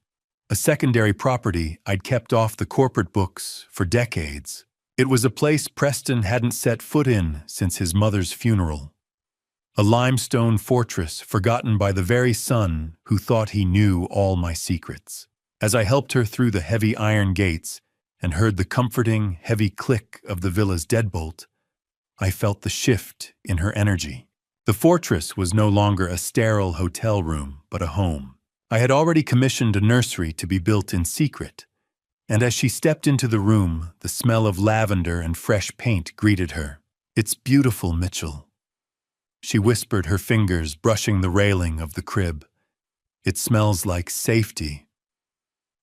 a secondary property I'd kept off the corporate books for decades. It was a place Preston hadn't set foot in since his mother's funeral. A limestone fortress forgotten by the very son who thought he knew all my secrets. As I helped her through the heavy iron gates and heard the comforting, heavy click of the villa's deadbolt, I felt the shift in her energy. The fortress was no longer a sterile hotel room, but a home. I had already commissioned a nursery to be built in secret, and as she stepped into the room, the smell of lavender and fresh paint greeted her. "It's beautiful, Mitchell," she whispered, her fingers brushing the railing of the crib. "It smells like safety."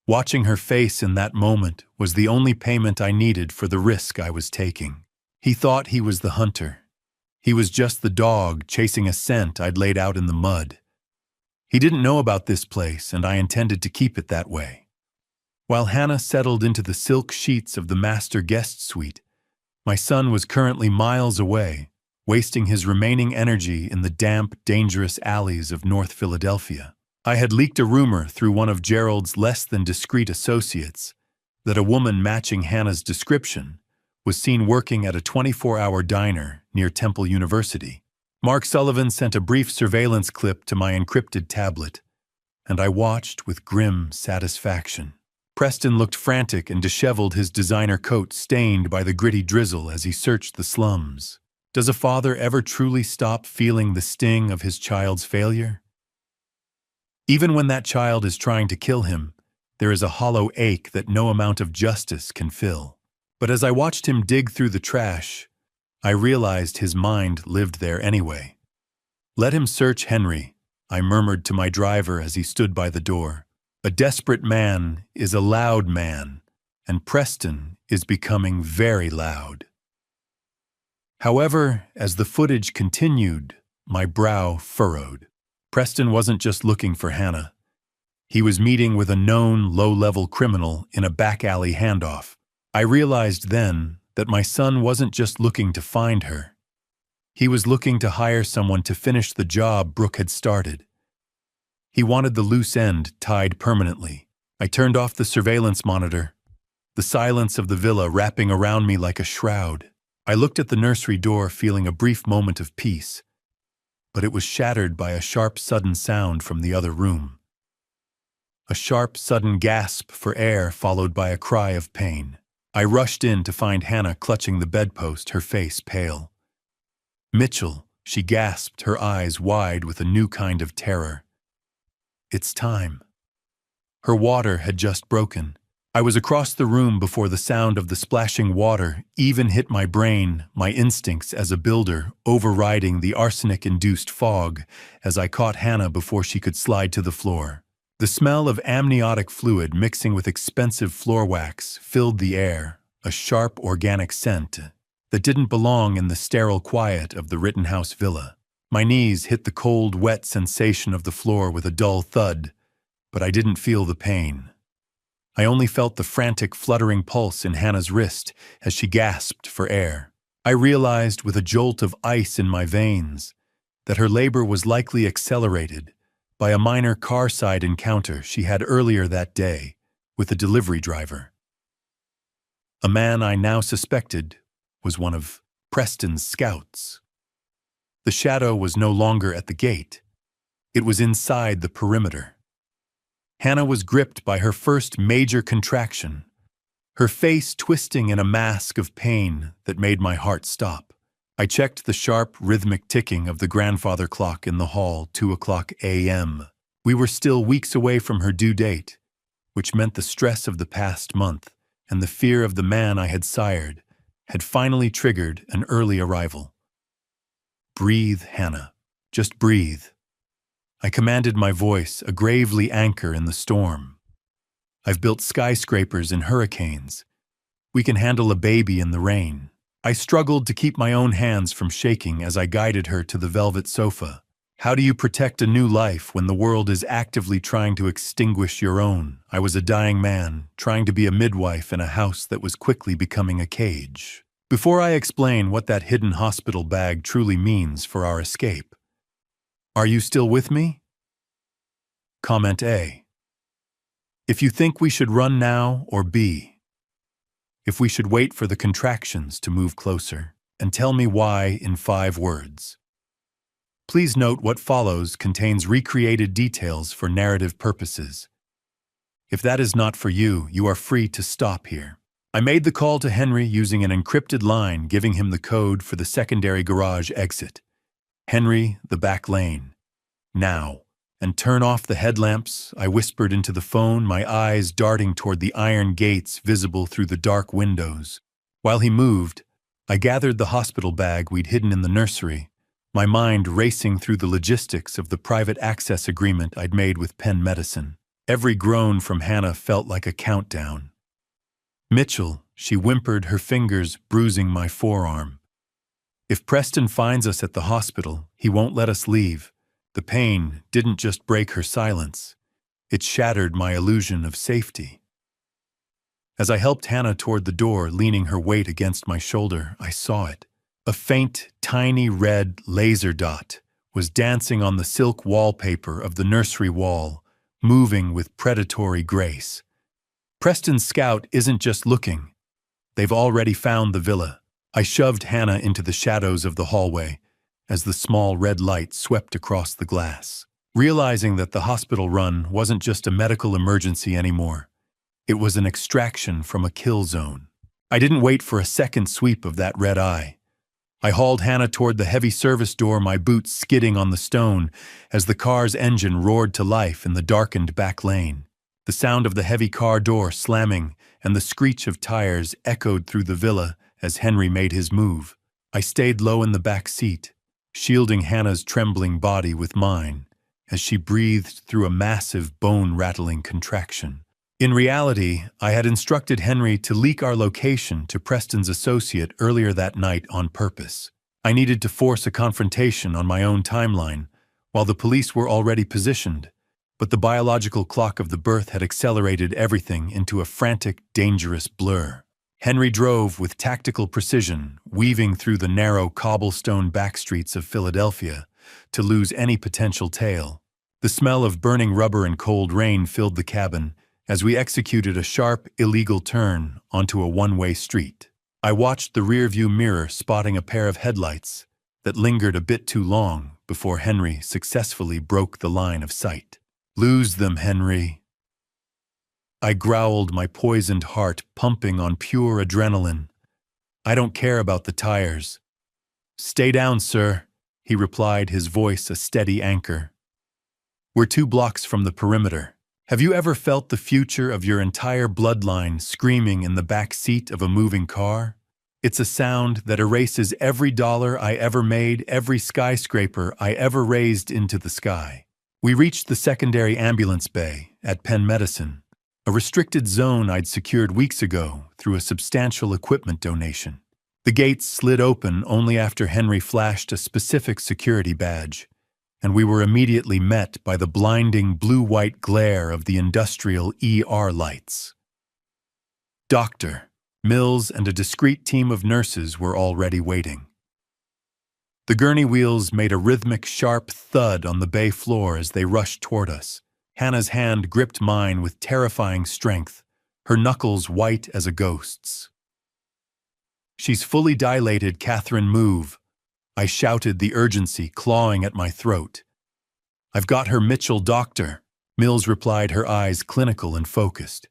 Watching her face in that moment was the only payment I needed for the risk I was taking. He thought he was the hunter. He was just the dog chasing a scent I'd laid out in the mud. He didn't know about this place, and I intended to keep it that way. While Hannah settled into the silk sheets of the master guest suite, my son was currently miles away, wasting his remaining energy in the damp, dangerous alleys of North Philadelphia. I had leaked a rumor through one of Gerald's less than discreet associates that a woman matching Hannah's description was seen working at a 24-hour diner near Temple University. Mark Sullivan sent a brief surveillance clip to my encrypted tablet, and I watched with grim satisfaction. Preston looked frantic and disheveled, his designer coat stained by the gritty drizzle as he searched the slums. Does a father ever truly stop feeling the sting of his child's failure? Even when that child is trying to kill him, there is a hollow ache that no amount of justice can fill. But as I watched him dig through the trash, I realized his mind lived there anyway. "Let him search Henry," I murmured to my driver as he stood by the door. "A desperate man is a loud man, and Preston is becoming very loud." However, as the footage continued, my brow furrowed. Preston wasn't just looking for Hannah. He was meeting with a known low-level criminal in a back-alley handoff. I realized then that my son wasn't just looking to find her. He was looking to hire someone to finish the job Brooke had started. He wanted the loose end tied permanently. I turned off the surveillance monitor, the silence of the villa wrapping around me like a shroud. I looked at the nursery door, feeling a brief moment of peace, but it was shattered by a sharp, sudden sound from the other room. A sharp, sudden gasp for air followed by a cry of pain. I rushed in to find Hannah clutching the bedpost, her face pale. "Mitchell," she gasped, her eyes wide with a new kind of terror. "It's time." Her water had just broken. I was across the room before the sound of the splashing water even hit my brain, my instincts as a builder overriding the arsenic-induced fog as I caught Hannah before she could slide to the floor. The smell of amniotic fluid mixing with expensive floor wax filled the air, a sharp organic scent that didn't belong in the sterile quiet of the Rittenhouse villa. My knees hit the cold, wet sensation of the floor with a dull thud, but I didn't feel the pain. I only felt the frantic, fluttering pulse in Hannah's wrist as she gasped for air. I realized with a jolt of ice in my veins that her labor was likely accelerated by a minor car-side encounter she had earlier that day with a delivery driver. A man I now suspected was one of Preston's scouts. The shadow was no longer at the gate. It was inside the perimeter. Hannah was gripped by her first major contraction, her face twisting in a mask of pain that made my heart stop. I checked the sharp, rhythmic ticking of the grandfather clock in the hall, 2:00 a.m. We were still weeks away from her due date, which meant the stress of the past month and the fear of the man I had sired had finally triggered an early arrival. "Breathe, Hannah," Just breathe. I commanded my voice, a gravely anchor in the storm. I've built skyscrapers in hurricanes. We can handle a baby in the rain. I struggled to keep my own hands from shaking as I guided her to the velvet sofa. How do you protect a new life when the world is actively trying to extinguish your own? I was a dying man, trying to be a midwife in a house that was quickly becoming a cage. Before I explain what that hidden hospital bag truly means for our escape, are you still with me? Comment A. If you think we should run now, or B. If we should wait for the contractions to move closer, and tell me why in 5 words. Please note what follows contains recreated details for narrative purposes. If that is not for you, you are free to stop here. I made the call to Henry using an encrypted line giving him the code for the secondary garage exit. Henry, the back lane. Now. And turn off the headlamps, I whispered into the phone, my eyes darting toward the iron gates visible through the dark windows. While he moved, I gathered the hospital bag we'd hidden in the nursery, my mind racing through the logistics of the private access agreement I'd made with Penn Medicine. Every groan from Hannah felt like a countdown. Mitchell, she whimpered, her fingers bruising my forearm. If Preston finds us at the hospital, he won't let us leave. The pain didn't just break her silence. It shattered my illusion of safety. As I helped Hannah toward the door, leaning her weight against my shoulder, I saw it. A faint, tiny red laser dot was dancing on the silk wallpaper of the nursery wall, moving with predatory grace. Preston's scout isn't just looking. They've already found the villa. I shoved Hannah into the shadows of the hallway as the small red light swept across the glass. Realizing that the hospital run wasn't just a medical emergency anymore. It was an extraction from a kill zone. I didn't wait for a second sweep of that red eye. I hauled Hannah toward the heavy service door, my boots skidding on the stone as the car's engine roared to life in the darkened back lane. The sound of the heavy car door slamming and the screech of tires echoed through the villa as Henry made his move. I stayed low in the back seat, shielding Hannah's trembling body with mine as she breathed through a massive bone-rattling contraction. In reality, I had instructed Henry to leak our location to Preston's associate earlier that night on purpose. I needed to force a confrontation on my own timeline, while the police were already positioned, but the biological clock of the birth had accelerated everything into a frantic, dangerous blur. Henry drove with tactical precision, weaving through the narrow cobblestone backstreets of Philadelphia to lose any potential tail. The smell of burning rubber and cold rain filled the cabin as we executed a sharp, illegal turn onto a one-way street. I watched the rearview mirror, spotting a pair of headlights that lingered a bit too long before Henry successfully broke the line of sight. "Lose them, Henry." I growled, my poisoned heart pumping on pure adrenaline. "I don't care about the tires." "Stay down, sir," he replied, his voice a steady anchor. "We're 2 blocks from the perimeter. Have you ever felt the future of your entire bloodline screaming in the back seat of a moving car? It's a sound that erases every dollar I ever made, every skyscraper I ever raised into the sky." We reached the secondary ambulance bay at Penn Medicine, a restricted zone I'd secured weeks ago through a substantial equipment donation. The gates slid open only after Henry flashed a specific security badge, and we were immediately met by the blinding blue-white glare of the industrial ER lights. Dr. Mills and a discreet team of nurses were already waiting. The gurney wheels made a rhythmic, sharp thud on the bay floor as they rushed toward us. Hannah's hand gripped mine with terrifying strength, her knuckles white as a ghost's. "She's fully dilated, Catherine, move," I shouted, the urgency clawing at my throat. "I've got her, Mitchell, doctor," Mills replied, her eyes clinical and focused.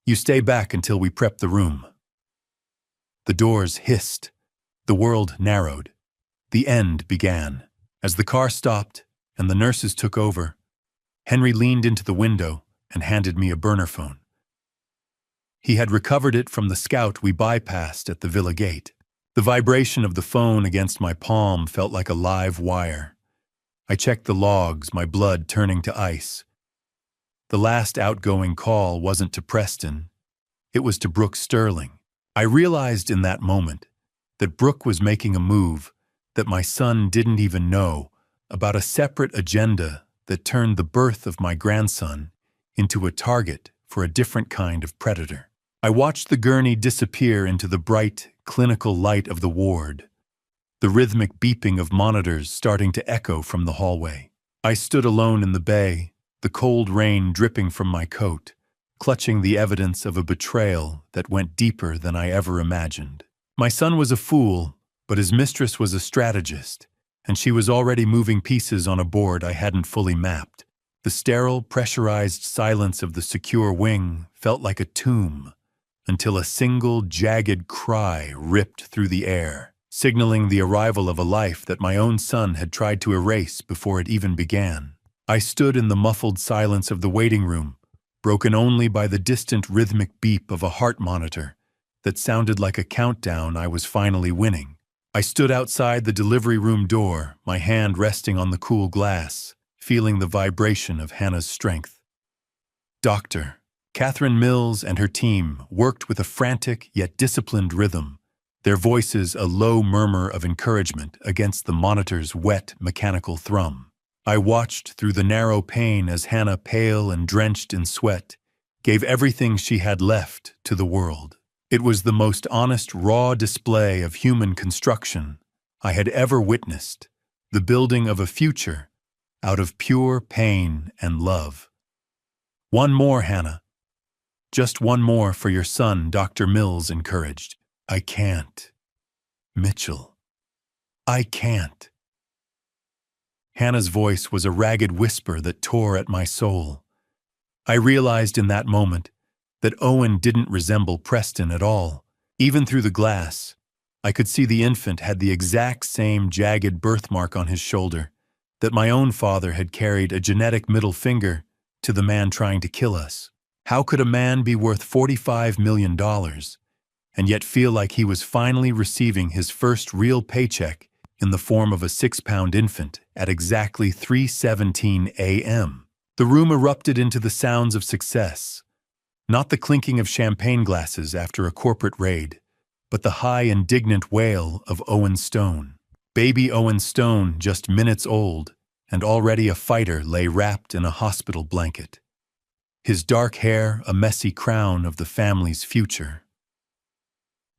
"You stay back until we prep the room." The doors hissed. The world narrowed. The end began. As the car stopped and the nurses took over, Henry leaned into the window and handed me a burner phone. He had recovered it from the scout we bypassed at the villa gate. The vibration of the phone against my palm felt like a live wire. I checked the logs, my blood turning to ice. The last outgoing call wasn't to Preston. It was to Brooke Sterling. I realized in that moment that Brooke was making a move that my son didn't even know about, a separate agenda that turned the birth of my grandson into a target for a different kind of predator. I watched the gurney disappear into the bright, clinical light of the ward, the rhythmic beeping of monitors starting to echo from the hallway. I stood alone in the bay, the cold rain dripping from my coat, clutching the evidence of a betrayal that went deeper than I ever imagined. My son was a fool, but his mistress was a strategist, and she was already moving pieces on a board I hadn't fully mapped. The sterile, pressurized silence of the secure wing felt like a tomb, until a single, jagged cry ripped through the air, signaling the arrival of a life that my own son had tried to erase before it even began. I stood in the muffled silence of the waiting room, broken only by the distant rhythmic beep of a heart monitor that sounded like a countdown I was finally winning. I stood outside the delivery room door, my hand resting on the cool glass, feeling the vibration of Hannah's strength. Dr. Catherine Mills and her team worked with a frantic yet disciplined rhythm, their voices a low murmur of encouragement against the monitor's wet, mechanical thrum. I watched through the narrow pane as Hannah, pale and drenched in sweat, gave everything she had left to the world. It was the most honest, raw display of human construction I had ever witnessed, the building of a future out of pure pain and love. "One more, Hannah. Just one more for your son," Dr. Mills encouraged. "I can't. Mitchell. I can't." Hannah's voice was a ragged whisper that tore at my soul. I realized in that moment that Owen didn't resemble Preston at all. Even through the glass, I could see the infant had the exact same jagged birthmark on his shoulder, that my own father had carried a genetic middle finger to the man trying to kill us. How could a man be worth $45 million and yet feel like he was finally receiving his first real paycheck in the form of a 6-pound infant at exactly 3:17 a.m.? The room erupted into the sounds of success. Not the clinking of champagne glasses after a corporate raid, but the high, indignant wail of Owen Stone. Baby Owen Stone, just minutes old, and already a fighter, lay wrapped in a hospital blanket. His dark hair a messy crown of the family's future.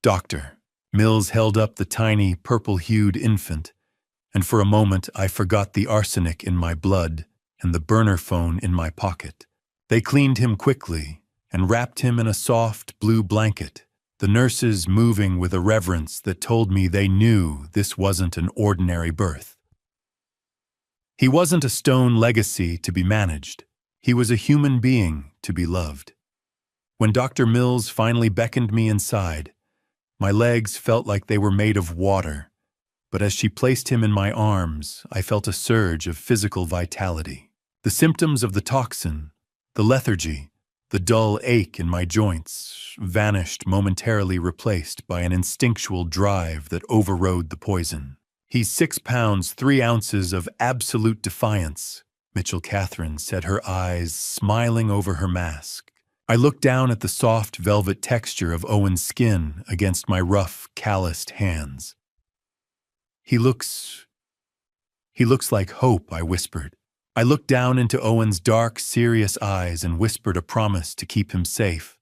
Dr. Mills held up the tiny, purple-hued infant, and for a moment I forgot the arsenic in my blood and the burner phone in my pocket. They cleaned him quickly and wrapped him in a soft blue blanket, the nurses moving with a reverence that told me they knew this wasn't an ordinary birth. He wasn't a Stone legacy to be managed. He was a human being to be loved. When Dr. Mills finally beckoned me inside, my legs felt like they were made of water, but as she placed him in my arms, I felt a surge of physical vitality. The symptoms of the toxin, the lethargy, the dull ache in my joints vanished, momentarily replaced by an instinctual drive that overrode the poison. "He's 6 pounds, 3 ounces of absolute defiance," Mitchell Catherine said, her eyes smiling over her mask. I looked down at the soft velvet texture of Owen's skin against my rough, calloused hands. He looks like hope," I whispered. I looked down into Owen's dark, serious eyes and whispered a promise to keep him safe,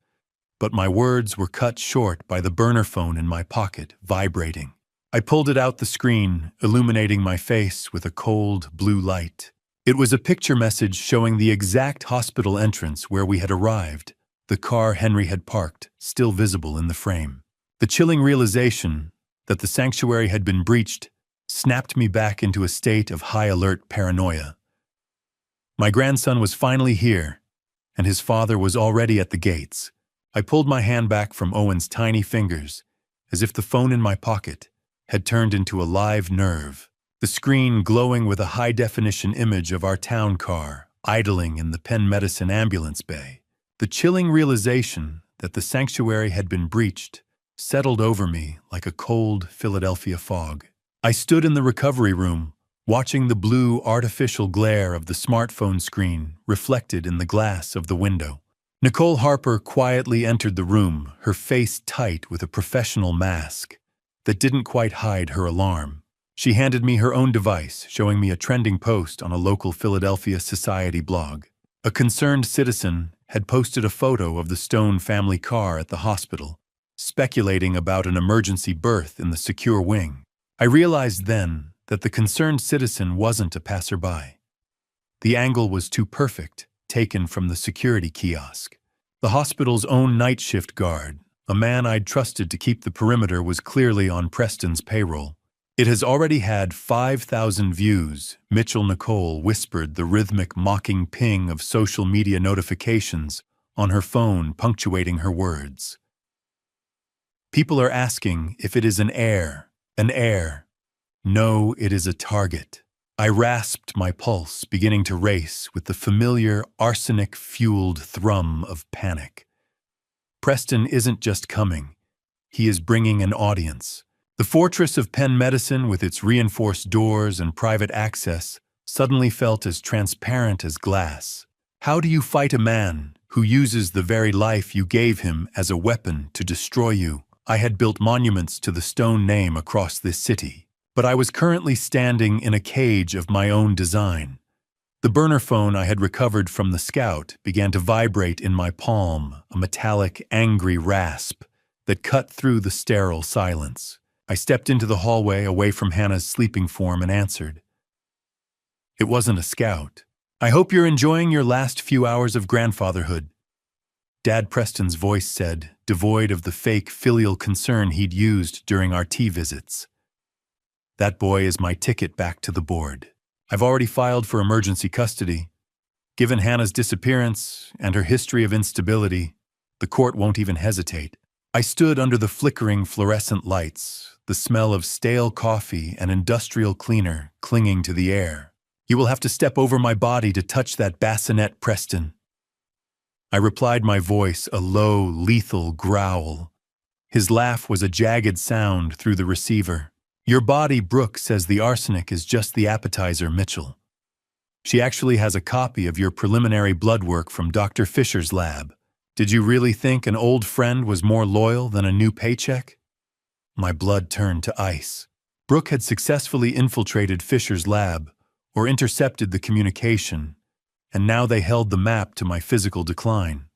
but my words were cut short by the burner phone in my pocket, vibrating. I pulled it out the screen, illuminating my face with a cold, blue light. It was a picture message showing the exact hospital entrance where we had arrived, the car Henry had parked, still visible in the frame. The chilling realization that the sanctuary had been breached snapped me back into a state of high-alert paranoia. My grandson was finally here, and his father was already at the gates. I pulled my hand back from Owen's tiny fingers, as if the phone in my pocket had turned into a live nerve, the screen glowing with a high-definition image of our town car idling in the Penn Medicine ambulance bay. The chilling realization that the sanctuary had been breached settled over me like a cold Philadelphia fog. I stood in the recovery room, watching the blue artificial glare of the smartphone screen reflected in the glass of the window. Nicole Harper quietly entered the room, her face tight with a professional mask that didn't quite hide her alarm. She handed me her own device, showing me a trending post on a local Philadelphia society blog. A concerned citizen had posted a photo of the Stone family car at the hospital, speculating about an emergency berth in the secure wing. I realized then that the concerned citizen wasn't a passerby. The angle was too perfect, taken from the security kiosk. The hospital's own night shift guard, a man I'd trusted to keep the perimeter, was clearly on Preston's payroll. "It has already had 5,000 views," Mitchell Nicole whispered, the rhythmic mocking ping of social media notifications on her phone punctuating her words. "People are asking if it is an heir. An heir. No, it is a target." I rasped my pulse, beginning to race with the familiar arsenic-fueled thrum of panic. Preston isn't just coming. He is bringing an audience. The fortress of Penn Medicine, with its reinforced doors and private access, suddenly felt as transparent as glass. How do you fight a man who uses the very life you gave him as a weapon to destroy you? I had built monuments to the Stone name across this city, but I was currently standing in a cage of my own design. The burner phone I had recovered from the Scout began to vibrate in my palm, a metallic, angry rasp that cut through the sterile silence. I stepped into the hallway away from Hannah's sleeping form and answered. It wasn't a Scout. "I hope you're enjoying your last few hours of grandfatherhood," Dad Preston's voice said, devoid of the fake filial concern he'd used during our tea visits. "That boy is my ticket back to the board. I've already filed for emergency custody. Given Hannah's disappearance and her history of instability, the court won't even hesitate." I stood under the flickering fluorescent lights, the smell of stale coffee and industrial cleaner clinging to the air. "You will have to step over my body to touch that bassinet, Preston." I replied, my voice a low, lethal growl. His laugh was a jagged sound through the receiver. "Your body, Brooke, says the arsenic is just the appetizer, Mitchell. She actually has a copy of your preliminary blood work from Dr. Fisher's lab. Did you really think an old friend was more loyal than a new paycheck?" My blood turned to ice. Brooke had successfully infiltrated Fisher's lab, or intercepted the communication, and now they held the map to my physical decline.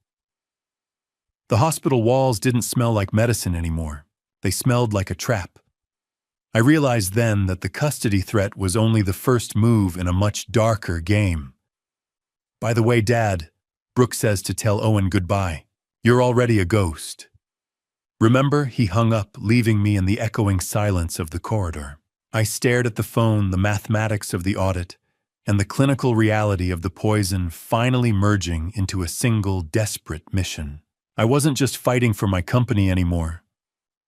The hospital walls didn't smell like medicine anymore. They smelled like a trap. I realized then that the custody threat was only the first move in a much darker game. "By the way, Dad, Brooke says to tell Owen goodbye. You're already a ghost." Remember, he hung up, leaving me in the echoing silence of the corridor. I stared at the phone, the mathematics of the audit, and the clinical reality of the poison finally merging into a single desperate mission. I wasn't just fighting for my company anymore.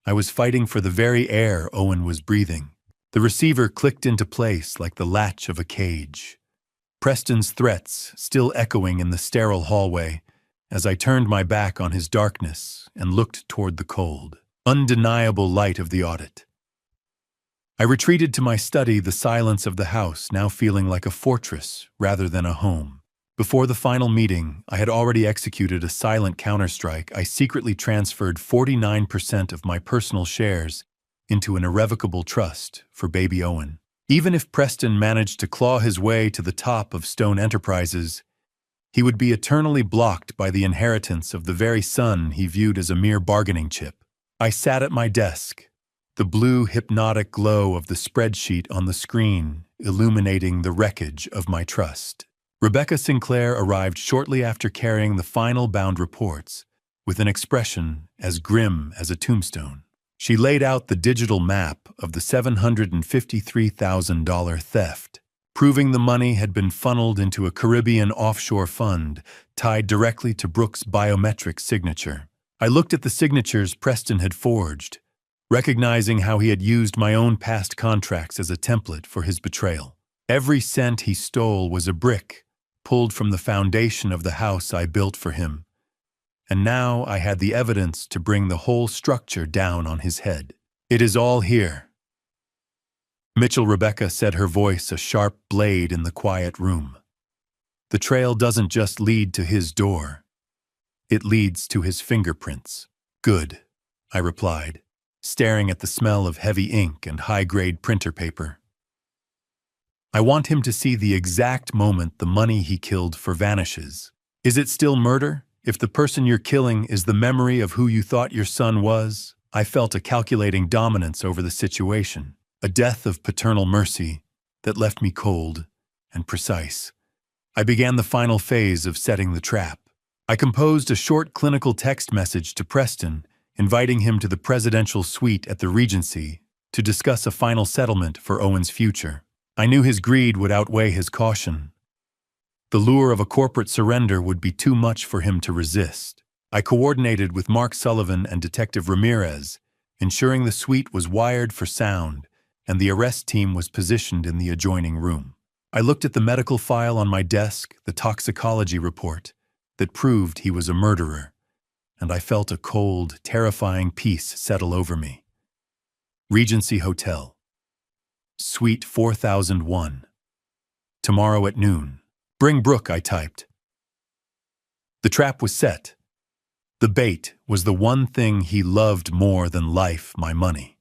I was fighting for the very air Owen was breathing. The receiver clicked into place like the latch of a cage. Preston's threats still echoing in the sterile hallway as I turned my back on his darkness and looked toward the cold, undeniable light of the audit. I retreated to my study, the silence of the house now feeling like a fortress rather than a home. Before the final meeting, I had already executed a silent counterstrike. I secretly transferred 49% of my personal shares into an irrevocable trust for baby Owen. Even if Preston managed to claw his way to the top of Stone Enterprises, he would be eternally blocked by the inheritance of the very son he viewed as a mere bargaining chip. I sat at my desk, the blue hypnotic glow of the spreadsheet on the screen illuminating the wreckage of my trust. Rebecca Sinclair arrived shortly after carrying the final bound reports, with an expression as grim as a tombstone. She laid out the digital map of the $753,000 theft, proving the money had been funneled into a Caribbean offshore fund tied directly to Brooke's biometric signature. I looked at the signatures Preston had forged, recognizing how he had used my own past contracts as a template for his betrayal. Every cent he stole was a brick pulled from the foundation of the house I built for him, and now I had the evidence to bring the whole structure down on his head. It is all here. Mitchell Rebecca said, her voice a sharp blade in the quiet room. The trail doesn't just lead to his door. It leads to his fingerprints. Good, I replied, staring at the smell of heavy ink and high-grade printer paper. I want him to see the exact moment the money he killed for vanishes. Is it still murder if the person you're killing is the memory of who you thought your son was? I felt a calculating dominance over the situation, a death of paternal mercy that left me cold and precise. I began the final phase of setting the trap. I composed a short clinical text message to Preston, inviting him to the presidential suite at the Regency to discuss a final settlement for Owen's future. I knew his greed would outweigh his caution. The lure of a corporate surrender would be too much for him to resist. I coordinated with Mark Sullivan and Detective Ramirez, ensuring the suite was wired for sound and the arrest team was positioned in the adjoining room. I looked at the medical file on my desk, the toxicology report that proved he was a murderer, and I felt a cold, terrifying peace settle over me. Regency Hotel. Suite 4001. Tomorrow at noon. Bring Brooke, I typed. The trap was set. The bait was the one thing he loved more than life, my money.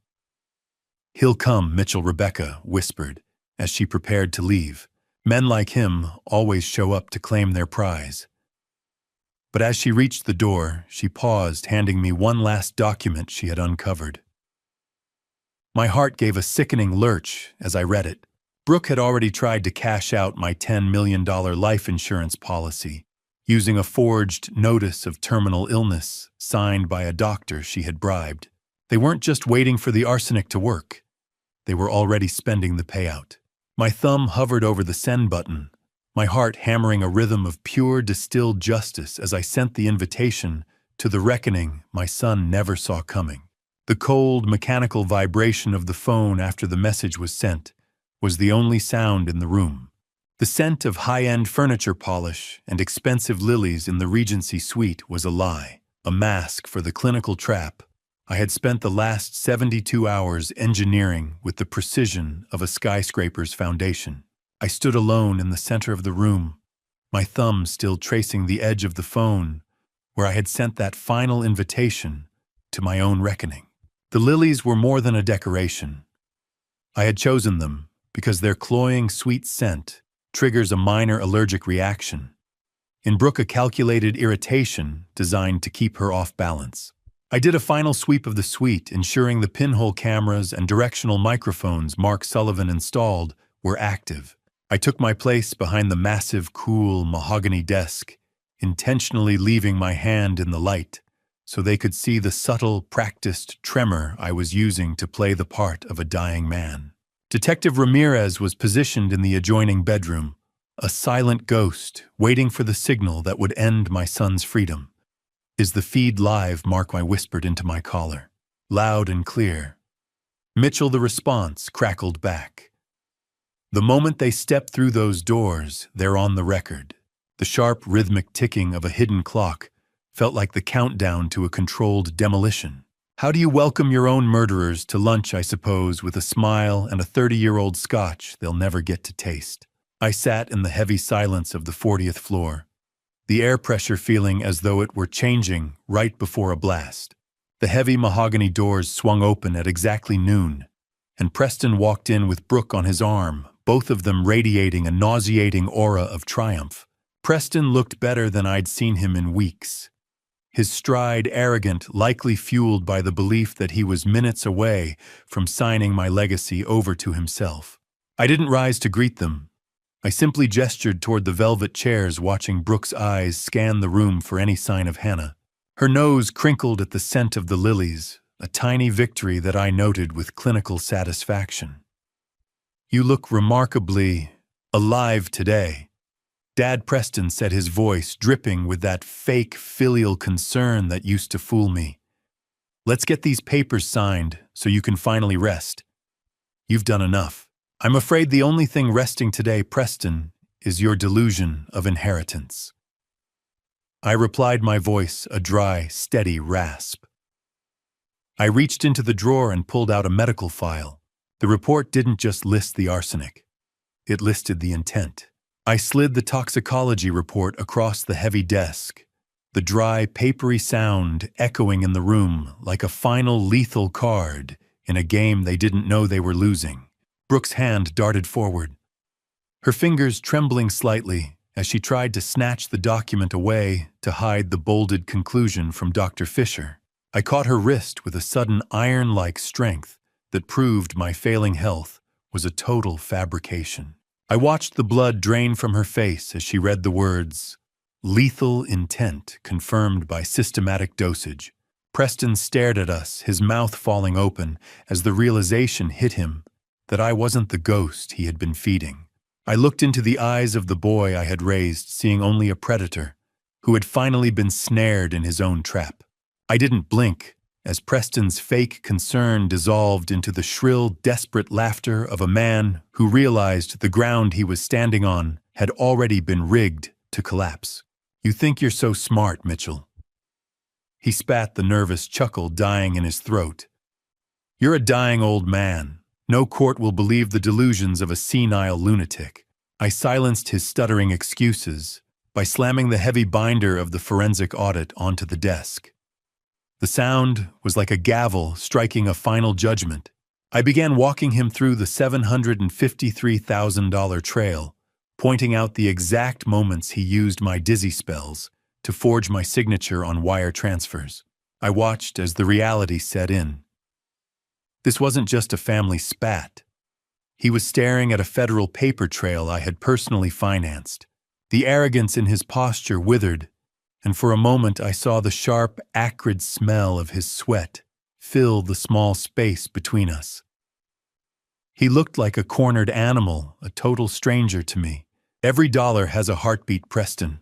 He'll come, Mitchell Rebecca whispered as she prepared to leave. Men like him always show up to claim their prize. But as she reached the door, she paused, handing me one last document she had uncovered. My heart gave a sickening lurch as I read it. Brooke had already tried to cash out my $10 million life insurance policy, using a forged notice of terminal illness signed by a doctor she had bribed. They weren't just waiting for the arsenic to work. They were already spending the payout. My thumb hovered over the send button, my heart hammering a rhythm of pure distilled justice as I sent the invitation to the reckoning my son never saw coming. The cold, mechanical vibration of the phone after the message was sent was the only sound in the room. The scent of high-end furniture polish and expensive lilies in the Regency suite was a lie, a mask for the clinical trap I had spent the last 72 hours engineering with the precision of a skyscraper's foundation. I stood alone in the center of the room, my thumb still tracing the edge of the phone where I had sent that final invitation to my own reckoning. The lilies were more than a decoration. I had chosen them because their cloying, sweet scent triggers a minor allergic reaction. In Brooke, a calculated irritation designed to keep her off balance. I did a final sweep of the suite, ensuring the pinhole cameras and directional microphones Mark Sullivan installed were active. I took my place behind the massive, cool mahogany desk, intentionally leaving my hand in the light so they could see the subtle, practiced tremor I was using to play the part of a dying man. Detective Ramirez was positioned in the adjoining bedroom, a silent ghost waiting for the signal that would end my son's freedom. "Is the feed live?" Mark I whispered into my collar. Loud and clear. Mitchell, the response, crackled back. The moment they step through those doors, they're on the record. The sharp, rhythmic ticking of a hidden clock felt like the countdown to a controlled demolition. How do you welcome your own murderers to lunch, I suppose, with a smile and a 30-year-old scotch they'll never get to taste? I sat in the heavy silence of the 40th floor, the air pressure feeling as though it were changing right before a blast. The heavy mahogany doors swung open at exactly noon, and Preston walked in with Brooke on his arm, both of them radiating a nauseating aura of triumph. Preston looked better than I'd seen him in weeks. His stride arrogant, likely fueled by the belief that he was minutes away from signing my legacy over to himself. I didn't rise to greet them. I simply gestured toward the velvet chairs, watching Brooke's eyes scan the room for any sign of Hannah. Her nose crinkled at the scent of the lilies, a tiny victory that I noted with clinical satisfaction. "You look remarkably alive today," Dad Preston said, his voice dripping with that fake filial concern that used to fool me. "Let's get these papers signed so you can finally rest. You've done enough." "I'm afraid the only thing resting today, Preston, is your delusion of inheritance." I replied, my voice a dry, steady rasp. I reached into the drawer and pulled out a medical file. The report didn't just list the arsenic. It listed the intent. I slid the toxicology report across the heavy desk, the dry, papery sound echoing in the room like a final lethal card in a game they didn't know they were losing. Brooke's hand darted forward, her fingers trembling slightly as she tried to snatch the document away to hide the bolded conclusion from Dr. Fisher. I caught her wrist with a sudden iron-like strength that proved my failing health was a total fabrication. I watched the blood drain from her face as she read the words, "Lethal intent confirmed by systematic dosage." Preston stared at us, his mouth falling open as the realization hit him that I wasn't the ghost he had been feeding. I looked into the eyes of the boy I had raised, seeing only a predator who had finally been snared in his own trap. I didn't blink as Preston's fake concern dissolved into the shrill, desperate laughter of a man who realized the ground he was standing on had already been rigged to collapse. "You think you're so smart, Mitchell." He spat, the nervous chuckle dying in his throat. "You're a dying old man. No court will believe the delusions of a senile lunatic." I silenced his stuttering excuses by slamming the heavy binder of the forensic audit onto the desk. The sound was like a gavel striking a final judgment. I began walking him through the $753,000 trail, pointing out the exact moments he used my dizzy spells to forge my signature on wire transfers. I watched as the reality set in. This wasn't just a family spat. He was staring at a federal paper trail I had personally financed. The arrogance in his posture withered, and for a moment I saw the sharp, acrid smell of his sweat fill the small space between us. He looked like a cornered animal, a total stranger to me. "Every dollar has a heartbeat, Preston,"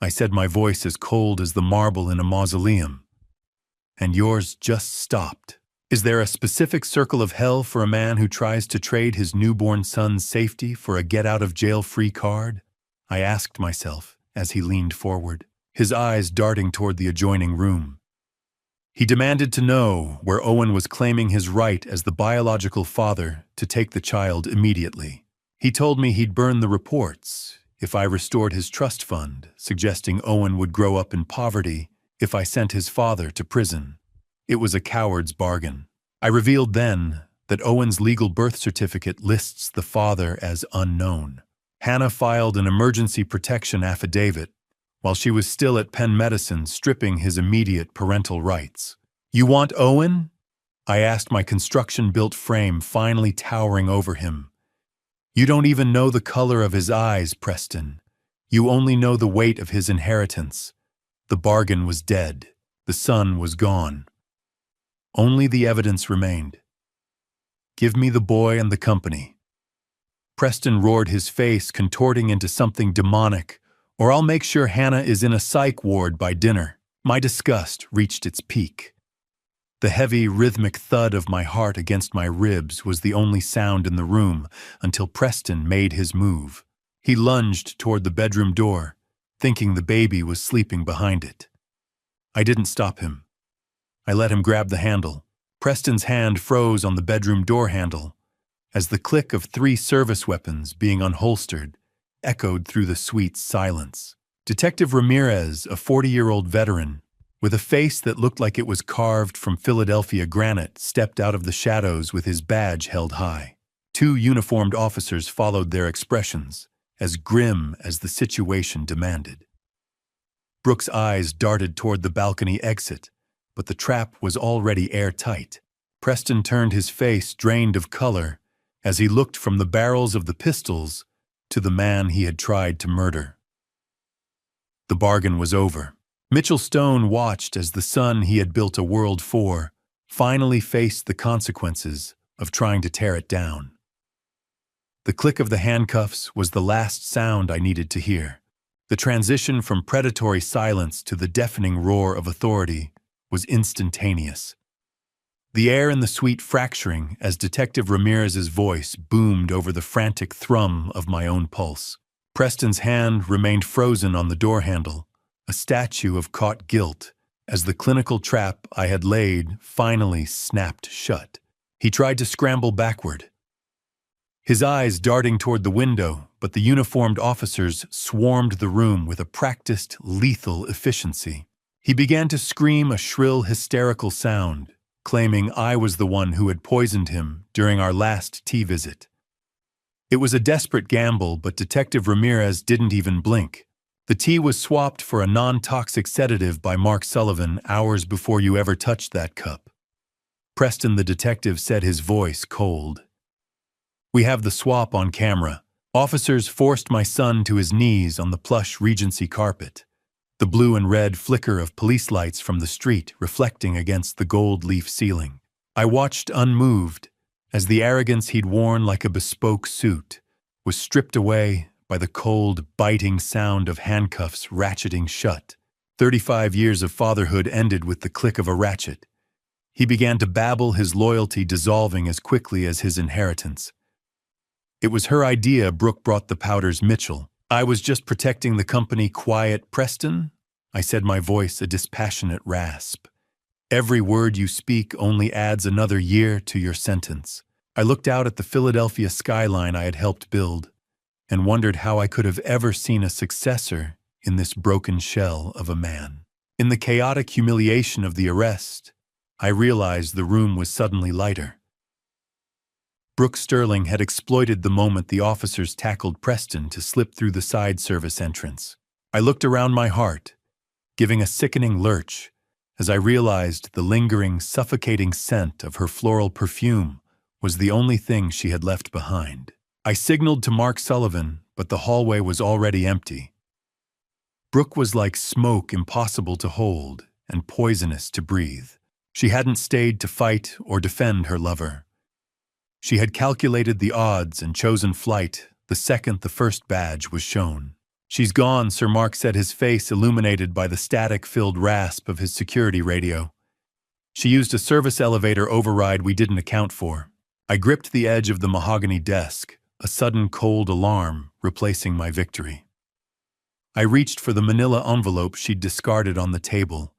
I said, my voice as cold as the marble in a mausoleum. "And yours just stopped. Is there a specific circle of hell for a man who tries to trade his newborn son's safety for a get-out-of-jail-free card?" I asked myself as he leaned forward, his eyes darting toward the adjoining room. He demanded to know where Owen was claiming his right as the biological father to take the child immediately. He told me he'd burn the reports if I restored his trust fund, suggesting Owen would grow up in poverty if I sent his father to prison. It was a coward's bargain. I revealed then that Owen's legal birth certificate lists the father as unknown. Hannah filed an emergency protection affidavit while she was still at Penn Medicine, stripping his immediate parental rights. "You want Owen?" I asked, my construction-built frame finally towering over him. "You don't even know the color of his eyes, Preston. You only know the weight of his inheritance." The bargain was dead. The son was gone. Only the evidence remained. "Give me the boy and the company." Preston roared, his face contorting into something demonic, "or I'll make sure Hannah is in a psych ward by dinner." My disgust reached its peak. The heavy, rhythmic thud of my heart against my ribs was the only sound in the room until Preston made his move. He lunged toward the bedroom door, thinking the baby was sleeping behind it. I didn't stop him. I let him grab the handle. Preston's hand froze on the bedroom door handle as the click of 3 service weapons being unholstered echoed through the sweet silence. Detective Ramirez, a 40-year-old veteran, with a face that looked like it was carved from Philadelphia granite, stepped out of the shadows with his badge held high. 2 uniformed officers followed their expressions, as grim as the situation demanded. Brooke's eyes darted toward the balcony exit, but the trap was already airtight. Preston turned, his face drained of color, as he looked from the barrels of the pistols to the man he had tried to murder. The bargain was over. Mitchell Stone watched as the son he had built a world for finally faced the consequences of trying to tear it down. The click of the handcuffs was the last sound I needed to hear. The transition from predatory silence to the deafening roar of authority was instantaneous. The air in the suite fracturing as Detective Ramirez's voice boomed over the frantic thrum of my own pulse. Preston's hand remained frozen on the door handle, a statue of caught guilt, as the clinical trap I had laid finally snapped shut. He tried to scramble backward, his eyes darting toward the window, but the uniformed officers swarmed the room with a practiced, lethal efficiency. He began to scream a shrill, hysterical sound, claiming I was the one who had poisoned him during our last tea visit. It was a desperate gamble, but Detective Ramirez didn't even blink. The tea was swapped for a non-toxic sedative by Mark Sullivan hours before you ever touched that cup. Preston the detective said, his voice cold. We have the swap on camera. Officers forced my son to his knees on the plush Regency carpet, the blue and red flicker of police lights from the street reflecting against the gold leaf ceiling. I watched unmoved as the arrogance he'd worn like a bespoke suit was stripped away by the cold, biting sound of handcuffs ratcheting shut. 35 years of fatherhood ended with the click of a ratchet. He began to babble, his loyalty dissolving as quickly as his inheritance. It was her idea. Brooke brought the powders. Mitchell. I was just protecting the company. Quiet, Preston, I said, my voice a dispassionate rasp. Every word you speak only adds another year to your sentence. I looked out at the Philadelphia skyline I had helped build and wondered how I could have ever seen a successor in this broken shell of a man. In the chaotic humiliation of the arrest, I realized the room was suddenly lighter. Brooke Sterling had exploited the moment the officers tackled Preston to slip through the side service entrance. I looked around, my heart giving a sickening lurch as I realized the lingering, suffocating scent of her floral perfume was the only thing she had left behind. I signaled to Mark Sullivan, but the hallway was already empty. Brooke was like smoke, impossible to hold and poisonous to breathe. She hadn't stayed to fight or defend her lover. She had calculated the odds and chosen flight the second the first badge was shown. She's gone, Sir Mark said, his face illuminated by the static-filled rasp of his security radio. She used a service elevator override we didn't account for. I gripped the edge of the mahogany desk, a sudden cold alarm replacing my victory. I reached for the manila envelope she'd discarded on the table,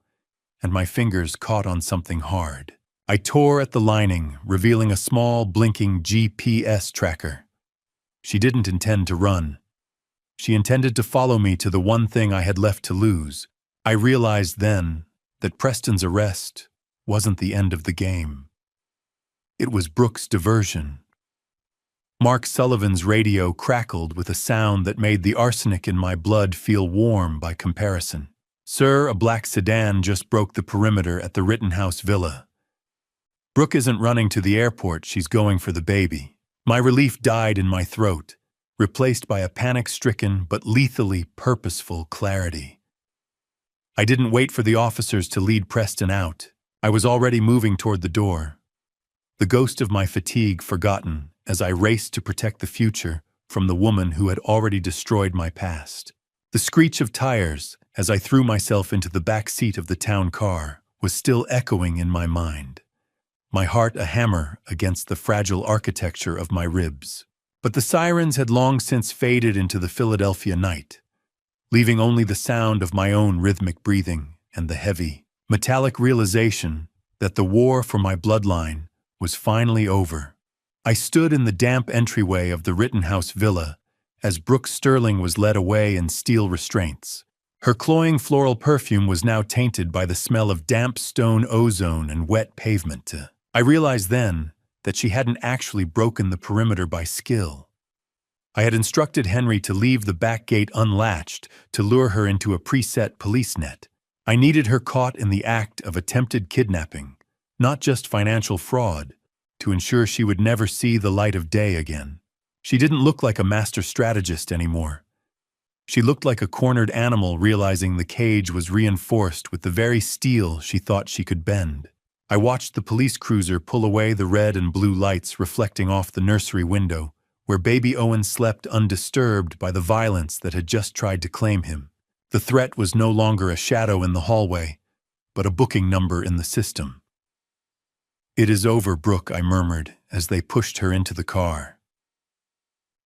and my fingers caught on something hard. I tore at the lining, revealing a small, blinking GPS tracker. She didn't intend to run. She intended to follow me to the one thing I had left to lose. I realized then that Preston's arrest wasn't the end of the game. It was Brooke's diversion. Mark Sullivan's radio crackled with a sound that made the arsenic in my blood feel warm by comparison. Sir, a black sedan just broke the perimeter at the Rittenhouse Villa. Brooke isn't running to the airport, she's going for the baby. My relief died in my throat, replaced by a panic-stricken but lethally purposeful clarity. I didn't wait for the officers to lead Preston out. I was already moving toward the door, the ghost of my fatigue forgotten as I raced to protect the future from the woman who had already destroyed my past. The screech of tires as I threw myself into the back seat of the town car was still echoing in my mind, my heart a hammer against the fragile architecture of my ribs. But the sirens had long since faded into the Philadelphia night, leaving only the sound of my own rhythmic breathing and the heavy, metallic realization that the war for my bloodline was finally over. I stood in the damp entryway of the Rittenhouse Villa as Brooke Sterling was led away in steel restraints. Her cloying floral perfume was now tainted by the smell of damp stone ozone and wet pavement. I realized then that she hadn't actually broken the perimeter by skill. I had instructed Henry to leave the back gate unlatched to lure her into a preset police net. I needed her caught in the act of attempted kidnapping, not just financial fraud, to ensure she would never see the light of day again. She didn't look like a master strategist anymore. She looked like a cornered animal realizing the cage was reinforced with the very steel she thought she could bend. I watched the police cruiser pull away, the red and blue lights reflecting off the nursery window, where baby Owen slept undisturbed by the violence that had just tried to claim him. The threat was no longer a shadow in the hallway, but a booking number in the system. "It is over, Brooke," I murmured as they pushed her into the car.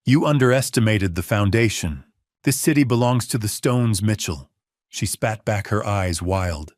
"You underestimated the foundation. This city belongs to the Stones, Mitchell. She spat back, her eyes wild.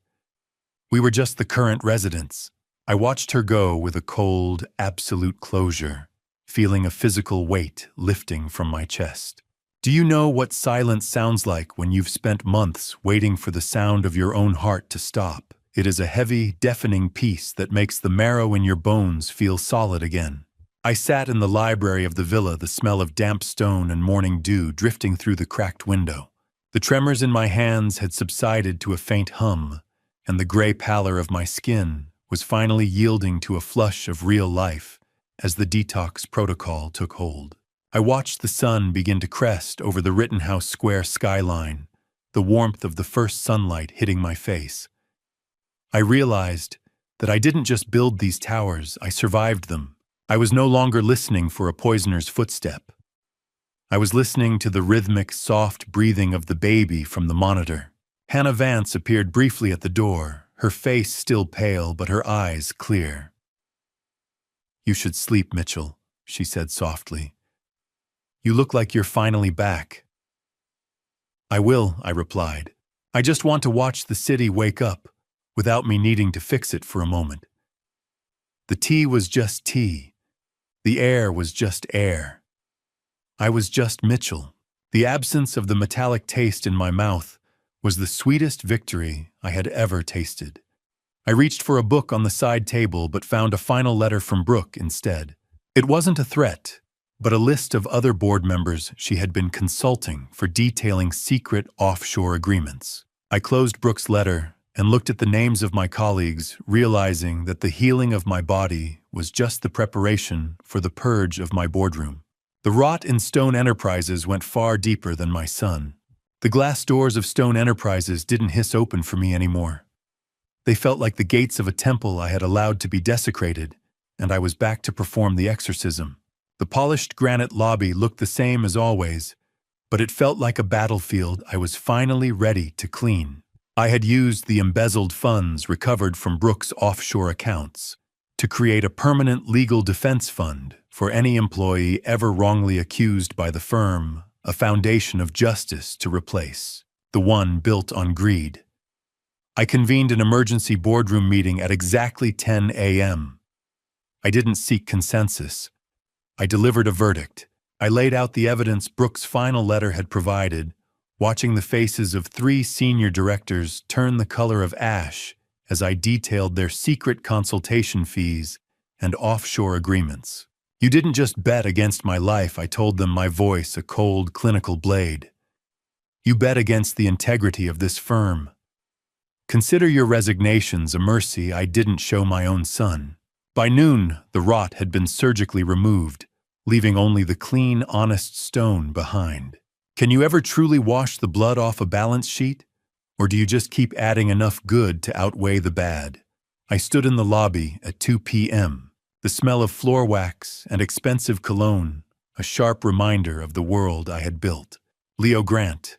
We were just the current residents. I watched her go with a cold, absolute closure, feeling a physical weight lifting from my chest. Do you know what silence sounds like when you've spent months waiting for the sound of your own heart to stop? It is a heavy, deafening peace that makes the marrow in your bones feel solid again. I sat in the library of the villa, the smell of damp stone and morning dew drifting through the cracked window. The tremors in my hands had subsided to a faint hum, and the gray pallor of my skin was finally yielding to a flush of real life as the detox protocol took hold. I watched the sun begin to crest over the Rittenhouse Square skyline, the warmth of the first sunlight hitting my face. I realized that I didn't just build these towers, I survived them. I was no longer listening for a poisoner's footstep. I was listening to the rhythmic, soft breathing of the baby from the monitor. Hannah Vance appeared briefly at the door, her face still pale but her eyes clear. "You should sleep, Mitchell," she said softly. "You look like you're finally back." "I will," I replied. "I just want to watch the city wake up, without me needing to fix it for a moment." The tea was just tea. The air was just air. I was just Mitchell. The absence of the metallic taste in my mouth was the sweetest victory I had ever tasted. I reached for a book on the side table but found a final letter from Brooke instead. It wasn't a threat, but a list of other board members she had been consulting for detailing secret offshore agreements. I closed Brooke's letter and looked at the names of my colleagues, realizing that the healing of my body was just the preparation for the purge of my boardroom. The rot in Stone Enterprises went far deeper than my son. The glass doors of Stone Enterprises didn't hiss open for me anymore. They felt like the gates of a temple I had allowed to be desecrated, and I was back to perform the exorcism. The polished granite lobby looked the same as always, but it felt like a battlefield I was finally ready to clean. I had used the embezzled funds recovered from Brooke's offshore accounts to create a permanent legal defense fund for any employee ever wrongly accused by the firm, a foundation of justice to replace the one built on greed. I convened an emergency boardroom meeting at exactly 10 a.m. I didn't seek consensus. I delivered a verdict. I laid out the evidence Brooke's final letter had provided, watching the faces of 3 senior directors turn the color of ash as I detailed their secret consultation fees and offshore agreements. "You didn't just bet against my life," I told them, my voice a cold, clinical blade. "You bet against the integrity of this firm. Consider your resignations a mercy I didn't show my own son." By noon, the rot had been surgically removed, leaving only the clean, honest stone behind. Can you ever truly wash the blood off a balance sheet? Or do you just keep adding enough good to outweigh the bad? I stood in the lobby at 2 p.m., the smell of floor wax and expensive cologne, a sharp reminder of the world I had built. Leo Grant,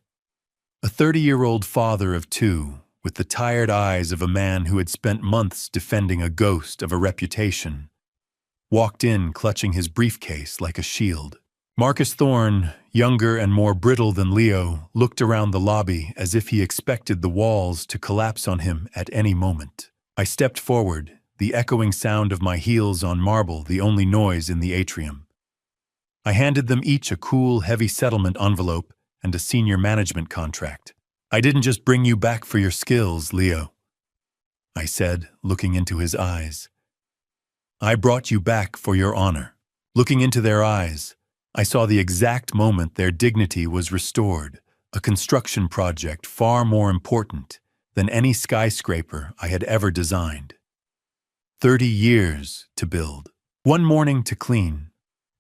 a 30-year-old father of 2, with the tired eyes of a man who had spent months defending a ghost of a reputation, walked in clutching his briefcase like a shield. Marcus Thorne, younger and more brittle than Leo, looked around the lobby as if he expected the walls to collapse on him at any moment. I stepped forward, the echoing sound of my heels on marble the only noise in the atrium. I handed them each a cool, heavy settlement envelope and a senior management contract. "I didn't just bring you back for your skills, Leo," I said, looking into his eyes. "I brought you back for your honor." Looking into their eyes, I saw the exact moment their dignity was restored, a construction project far more important than any skyscraper I had ever designed. 30 years to build. 1 morning to clean.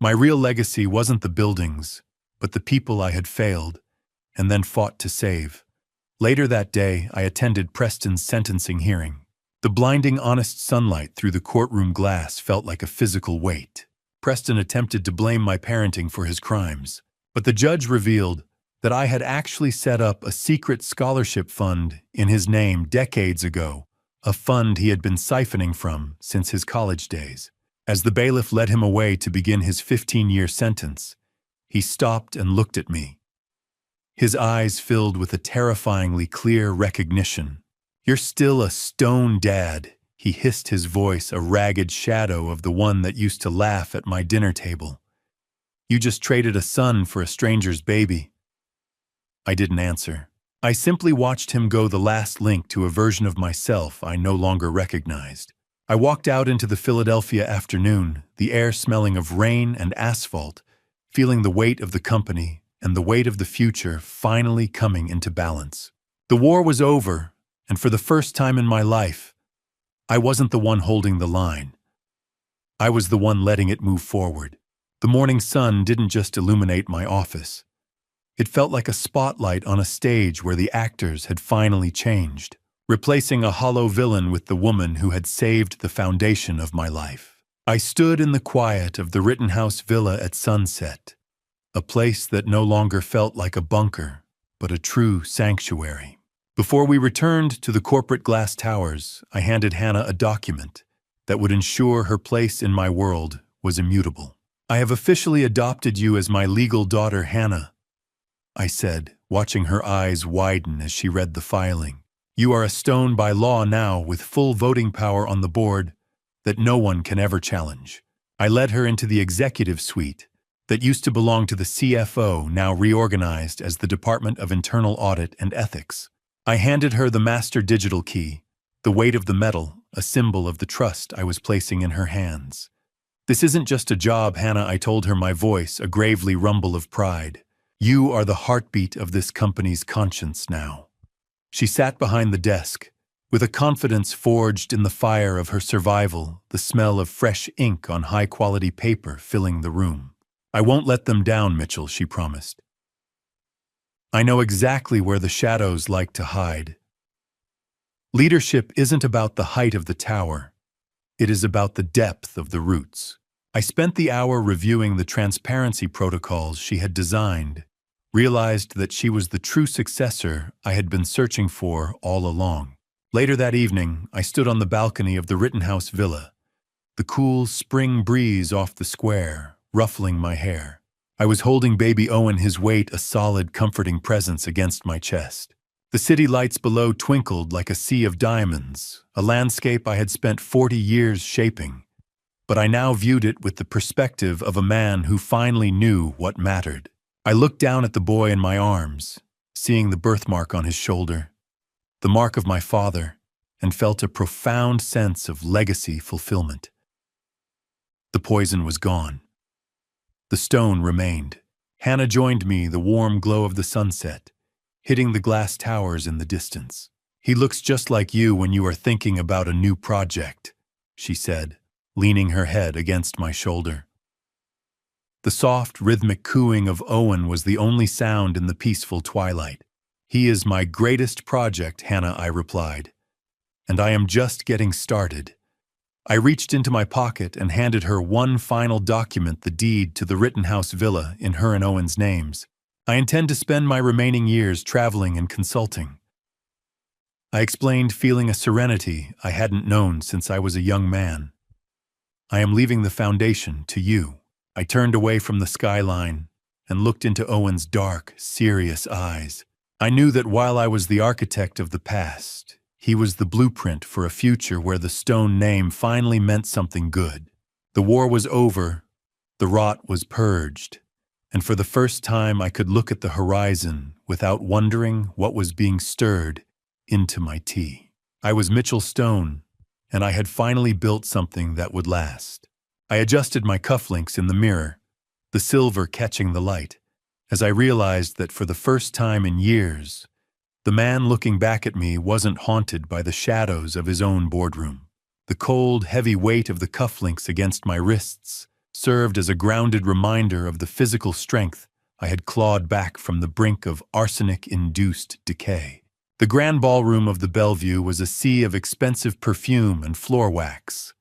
My real legacy wasn't the buildings, but the people I had failed and then fought to save. Later that day, I attended Preston's sentencing hearing. The blinding, honest sunlight through the courtroom glass felt like a physical weight. Preston attempted to blame my parenting for his crimes, but the judge revealed that I had actually set up a secret scholarship fund in his name decades ago, a fund he had been siphoning from since his college days. As the bailiff led him away to begin his 15-year sentence, he stopped and looked at me. his eyes filled with a terrifyingly clear recognition. "You're still a stone dad," he hissed, his voice a ragged shadow of the one that used to laugh at my dinner table. "You just traded a son for a stranger's baby." I didn't answer. I simply watched him go, the last link to a version of myself I no longer recognized. I walked out into the Philadelphia afternoon, the air smelling of rain and asphalt, feeling the weight of the company and the weight of the future finally coming into balance. The war was over, and for the first time in my life, I wasn't the one holding the line. I was the one letting it move forward. The morning sun didn't just illuminate my office. It felt like a spotlight on a stage where the actors had finally changed, replacing a hollow villain with the woman who had saved the foundation of my life. I stood in the quiet of the Rittenhouse Villa at sunset, a place that no longer felt like a bunker, but a true sanctuary. Before we returned to the corporate glass towers, I handed Hannah a document that would ensure her place in my world was immutable. "I have officially adopted you as my legal daughter, Hannah," I said, watching her eyes widen as she read the filing. "You are a stone by law now, with full voting power on the board that no one can ever challenge." I led her into the executive suite that used to belong to the CFO, now reorganized as the Department of Internal Audit and Ethics. I handed her the master digital key, the weight of the metal, a symbol of the trust I was placing in her hands. "This isn't just a job, Hannah," I told her, my voice a gravely rumble of pride. "You are the heartbeat of this company's conscience now." She sat behind the desk, with a confidence forged in the fire of her survival, the smell of fresh ink on high-quality paper filling the room. "I won't let them down, Mitchell," she promised. "I know exactly where the shadows like to hide." Leadership isn't about the height of the tower. It is about the depth of the roots. I spent the hour reviewing the transparency protocols she had designed, realized that she was the true successor I had been searching for all along. Later that evening, I stood on the balcony of the Rittenhouse Villa, the cool spring breeze off the square, ruffling my hair. I was holding baby Owen, his weight a solid, comforting presence against my chest. The city lights below twinkled like a sea of diamonds, a landscape I had spent 40 years shaping. But I now viewed it with the perspective of a man who finally knew what mattered. I looked down at the boy in my arms, seeing the birthmark on his shoulder, the mark of my father, and felt a profound sense of legacy fulfillment. The poison was gone. The stone remained. Hannah joined me, the warm glow of the sunset, hitting the glass towers in the distance. "He looks just like you when you are thinking about a new project," she said, leaning her head against my shoulder. The soft, rhythmic cooing of Owen was the only sound in the peaceful twilight. "He is my greatest project, Hannah," I replied, "and I am just getting started." I reached into my pocket and handed her one final document, the deed to the Rittenhouse Villa in her and Owen's names. "I intend to spend my remaining years traveling and consulting." I explained, feeling a serenity I hadn't known since I was a young man. "I am leaving the foundation to you." I turned away from the skyline and looked into Owen's dark, serious eyes. I knew that while I was the architect of the past, he was the blueprint for a future where the stone name finally meant something good. The war was over, the rot was purged, and for the first time I could look at the horizon without wondering what was being stirred into my tea. I was Mitchell Stone, and I had finally built something that would last. I adjusted my cufflinks in the mirror, the silver catching the light, as I realized that for the first time in years, the man looking back at me wasn't haunted by the shadows of his own boardroom. The cold, heavy weight of the cufflinks against my wrists served as a grounded reminder of the physical strength I had clawed back from the brink of arsenic-induced decay. The grand ballroom of the Bellevue was a sea of expensive perfume and floor wax,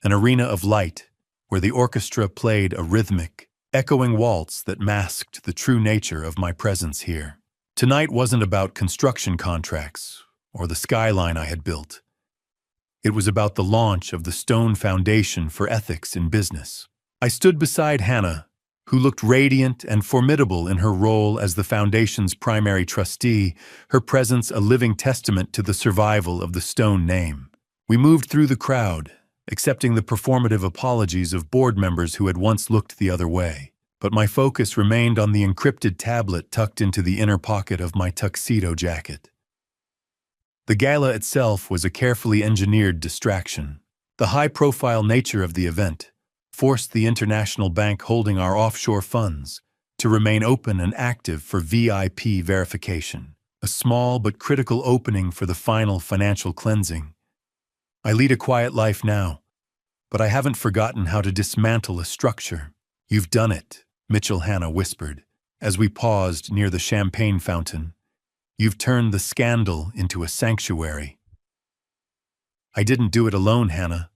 an arena of light where the orchestra played a rhythmic, echoing waltz that masked the true nature of my presence here. Tonight wasn't about construction contracts or the skyline I had built. It was about the launch of the Stone Foundation for Ethics in Business. I stood beside Hannah, who looked radiant and formidable in her role as the Foundation's primary trustee, her presence a living testament to the survival of the Stone name. We moved through the crowd, accepting the performative apologies of board members who had once looked the other way. But my focus remained on the encrypted tablet tucked into the inner pocket of my tuxedo jacket. The gala itself was a carefully engineered distraction. The high-profile nature of the event forced the international bank holding our offshore funds to remain open and active for VIP verification, a small but critical opening for the final financial cleansing. I lead a quiet life now, but I haven't forgotten how to dismantle a structure. "You've done it," Mitchell Hanna whispered, as we paused near the champagne fountain. "You've turned the scandal into a sanctuary." "I didn't do it alone, Hannah,"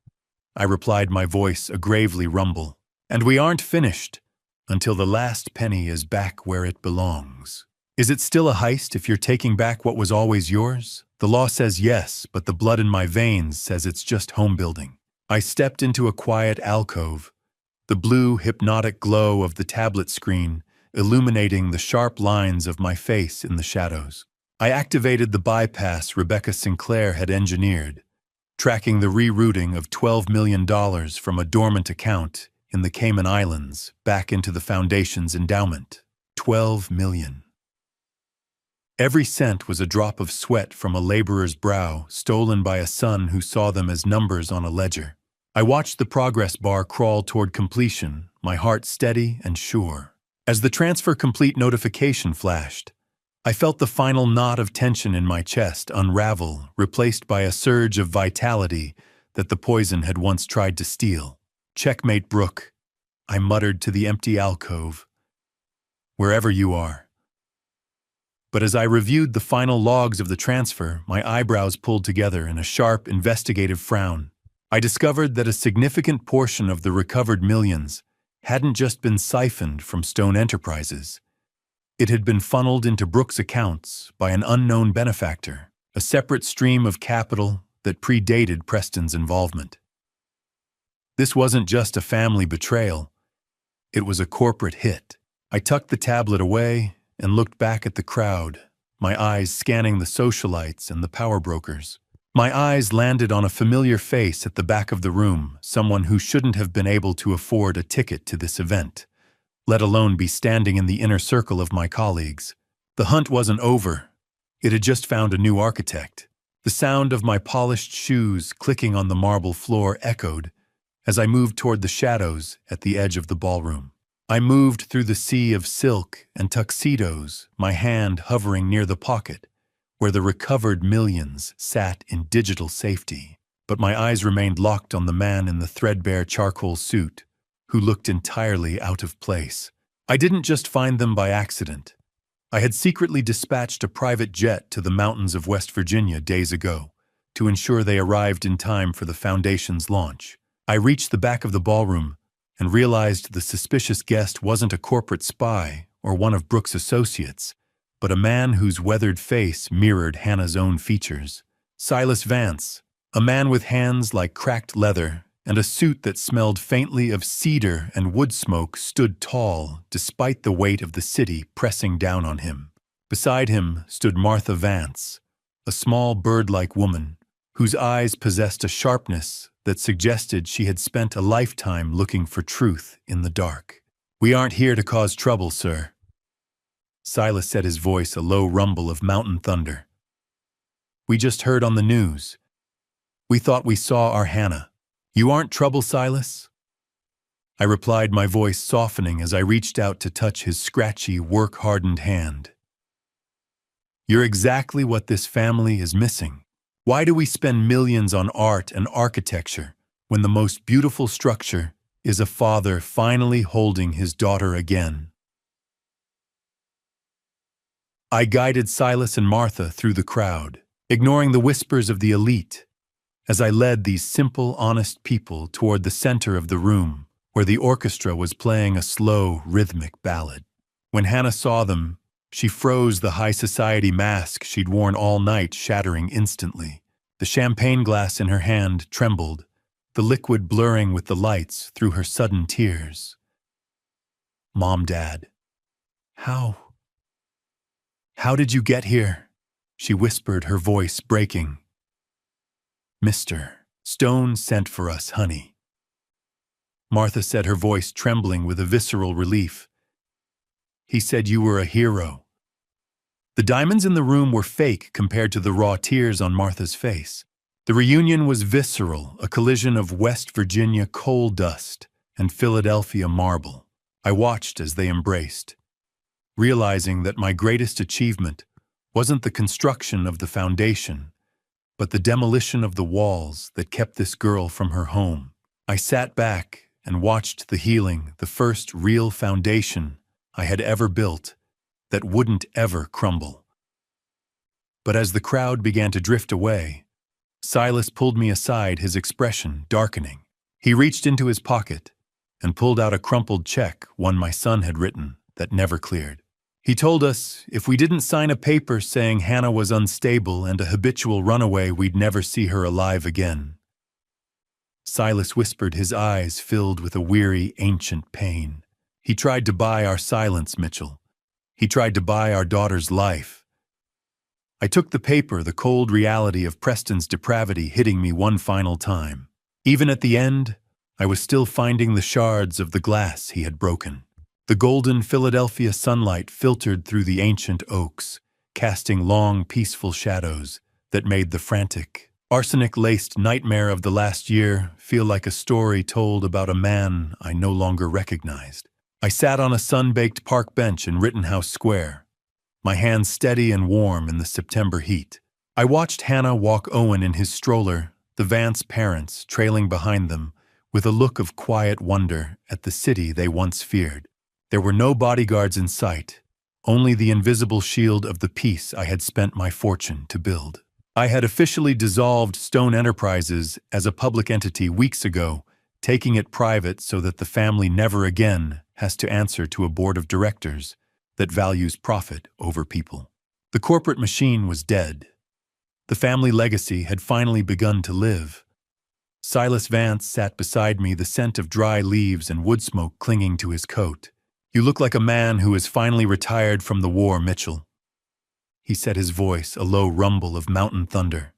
I replied, my voice a gravely rumble. "And we aren't finished until the last penny is back where it belongs." "Is it still a heist if you're taking back what was always yours?" "The law says yes, but the blood in my veins says it's just home building." I stepped into a quiet alcove, the blue, hypnotic glow of the tablet screen illuminating the sharp lines of my face in the shadows. I activated the bypass Rebecca Sinclair had engineered, tracking the rerouting of $12 million from a dormant account in the Cayman Islands back into the Foundation's endowment. $12 million. Every cent was a drop of sweat from a laborer's brow, stolen by a son who saw them as numbers on a ledger. I watched the progress bar crawl toward completion, my heart steady and sure. As the transfer complete notification flashed, I felt the final knot of tension in my chest unravel, replaced by a surge of vitality that the poison had once tried to steal. "Checkmate, Brooke," I muttered to the empty alcove. "Wherever you are." But as I reviewed the final logs of the transfer, my eyebrows pulled together in a sharp, investigative frown. I discovered that a significant portion of the recovered millions hadn't just been siphoned from Stone Enterprises. It had been funneled into Brooke's accounts by an unknown benefactor, a separate stream of capital that predated Preston's involvement. This wasn't just a family betrayal, it was a corporate hit. I tucked the tablet away and looked back at the crowd, my eyes scanning the socialites and the power brokers. My eyes landed on a familiar face at the back of the room, someone who shouldn't have been able to afford a ticket to this event, let alone be standing in the inner circle of my colleagues. The hunt wasn't over. It had just found a new architect. The sound of my polished shoes clicking on the marble floor echoed as I moved toward the shadows at the edge of the ballroom. I moved through the sea of silk and tuxedos, my hand hovering near the pocket where the recovered millions sat in digital safety. But my eyes remained locked on the man in the threadbare charcoal suit, who looked entirely out of place. I didn't just find them by accident. I had secretly dispatched a private jet to the mountains of West Virginia days ago to ensure they arrived in time for the Foundation's launch. I reached the back of the ballroom and realized the suspicious guest wasn't a corporate spy or one of Brooke's associates, but a man whose weathered face mirrored Hannah's own features. Silas Vance, a man with hands like cracked leather and a suit that smelled faintly of cedar and wood smoke, stood tall despite the weight of the city pressing down on him. Beside him stood Martha Vance, a small bird-like woman whose eyes possessed a sharpness that suggested she had spent a lifetime looking for truth in the dark. "We aren't here to cause trouble, sir." Silas said, his voice a low rumble of mountain thunder. "We just heard on the news. We thought we saw our Hannah." "You aren't trouble, Silas?" I replied, my voice softening as I reached out to touch his scratchy, work-hardened hand. "You're exactly what this family is missing. Why do we spend millions on art and architecture when the most beautiful structure is a father finally holding his daughter again?" I guided Silas and Martha through the crowd, ignoring the whispers of the elite, as I led these simple, honest people toward the center of the room, where the orchestra was playing a slow, rhythmic ballad. When Hannah saw them, she froze, the high society mask she'd worn all night shattering instantly. The champagne glass in her hand trembled, the liquid blurring with the lights through her sudden tears. Mom, Dad. How? How did you get here? She whispered, her voice breaking. Mr. Stone sent for us, honey. Martha said, her voice trembling with a visceral relief. He said you were a hero. The diamonds in the room were fake compared to the raw tears on Martha's face. The reunion was visceral, a collision of West Virginia coal dust and Philadelphia marble. I watched as they embraced, realizing that my greatest achievement wasn't the construction of the foundation, but the demolition of the walls that kept this girl from her home. I sat back and watched the healing, the first real foundation I had ever built that wouldn't ever crumble. But as the crowd began to drift away, Silas pulled me aside, his expression darkening. He reached into his pocket and pulled out a crumpled check, one my son had written, that never cleared. He told us if we didn't sign a paper saying Hannah was unstable and a habitual runaway, we'd never see her alive again. Silas whispered, his eyes filled with a weary, ancient pain. He tried to buy our silence, Mitchell. He tried to buy our daughter's life. I took the paper, the cold reality of Preston's depravity hitting me one final time. Even at the end, I was still finding the shards of the glass he had broken. The golden Philadelphia sunlight filtered through the ancient oaks, casting long, peaceful shadows that made the frantic, arsenic-laced nightmare of the last year feel like a story told about a man I no longer recognized. I sat on a sun-baked park bench in Rittenhouse Square, my hands steady and warm in the September heat. I watched Hannah walk Owen in his stroller, the Vance parents trailing behind them, with a look of quiet wonder at the city they once feared. There were no bodyguards in sight, only the invisible shield of the peace I had spent my fortune to build. I had officially dissolved Stone Enterprises as a public entity weeks ago, taking it private so that the family never again has to answer to a board of directors that values profit over people. The corporate machine was dead. The family legacy had finally begun to live. Silas Vance sat beside me, the scent of dry leaves and wood smoke clinging to his coat. You look like a man who has finally retired from the war, Mitchell. He said, his voice a low rumble of mountain thunder.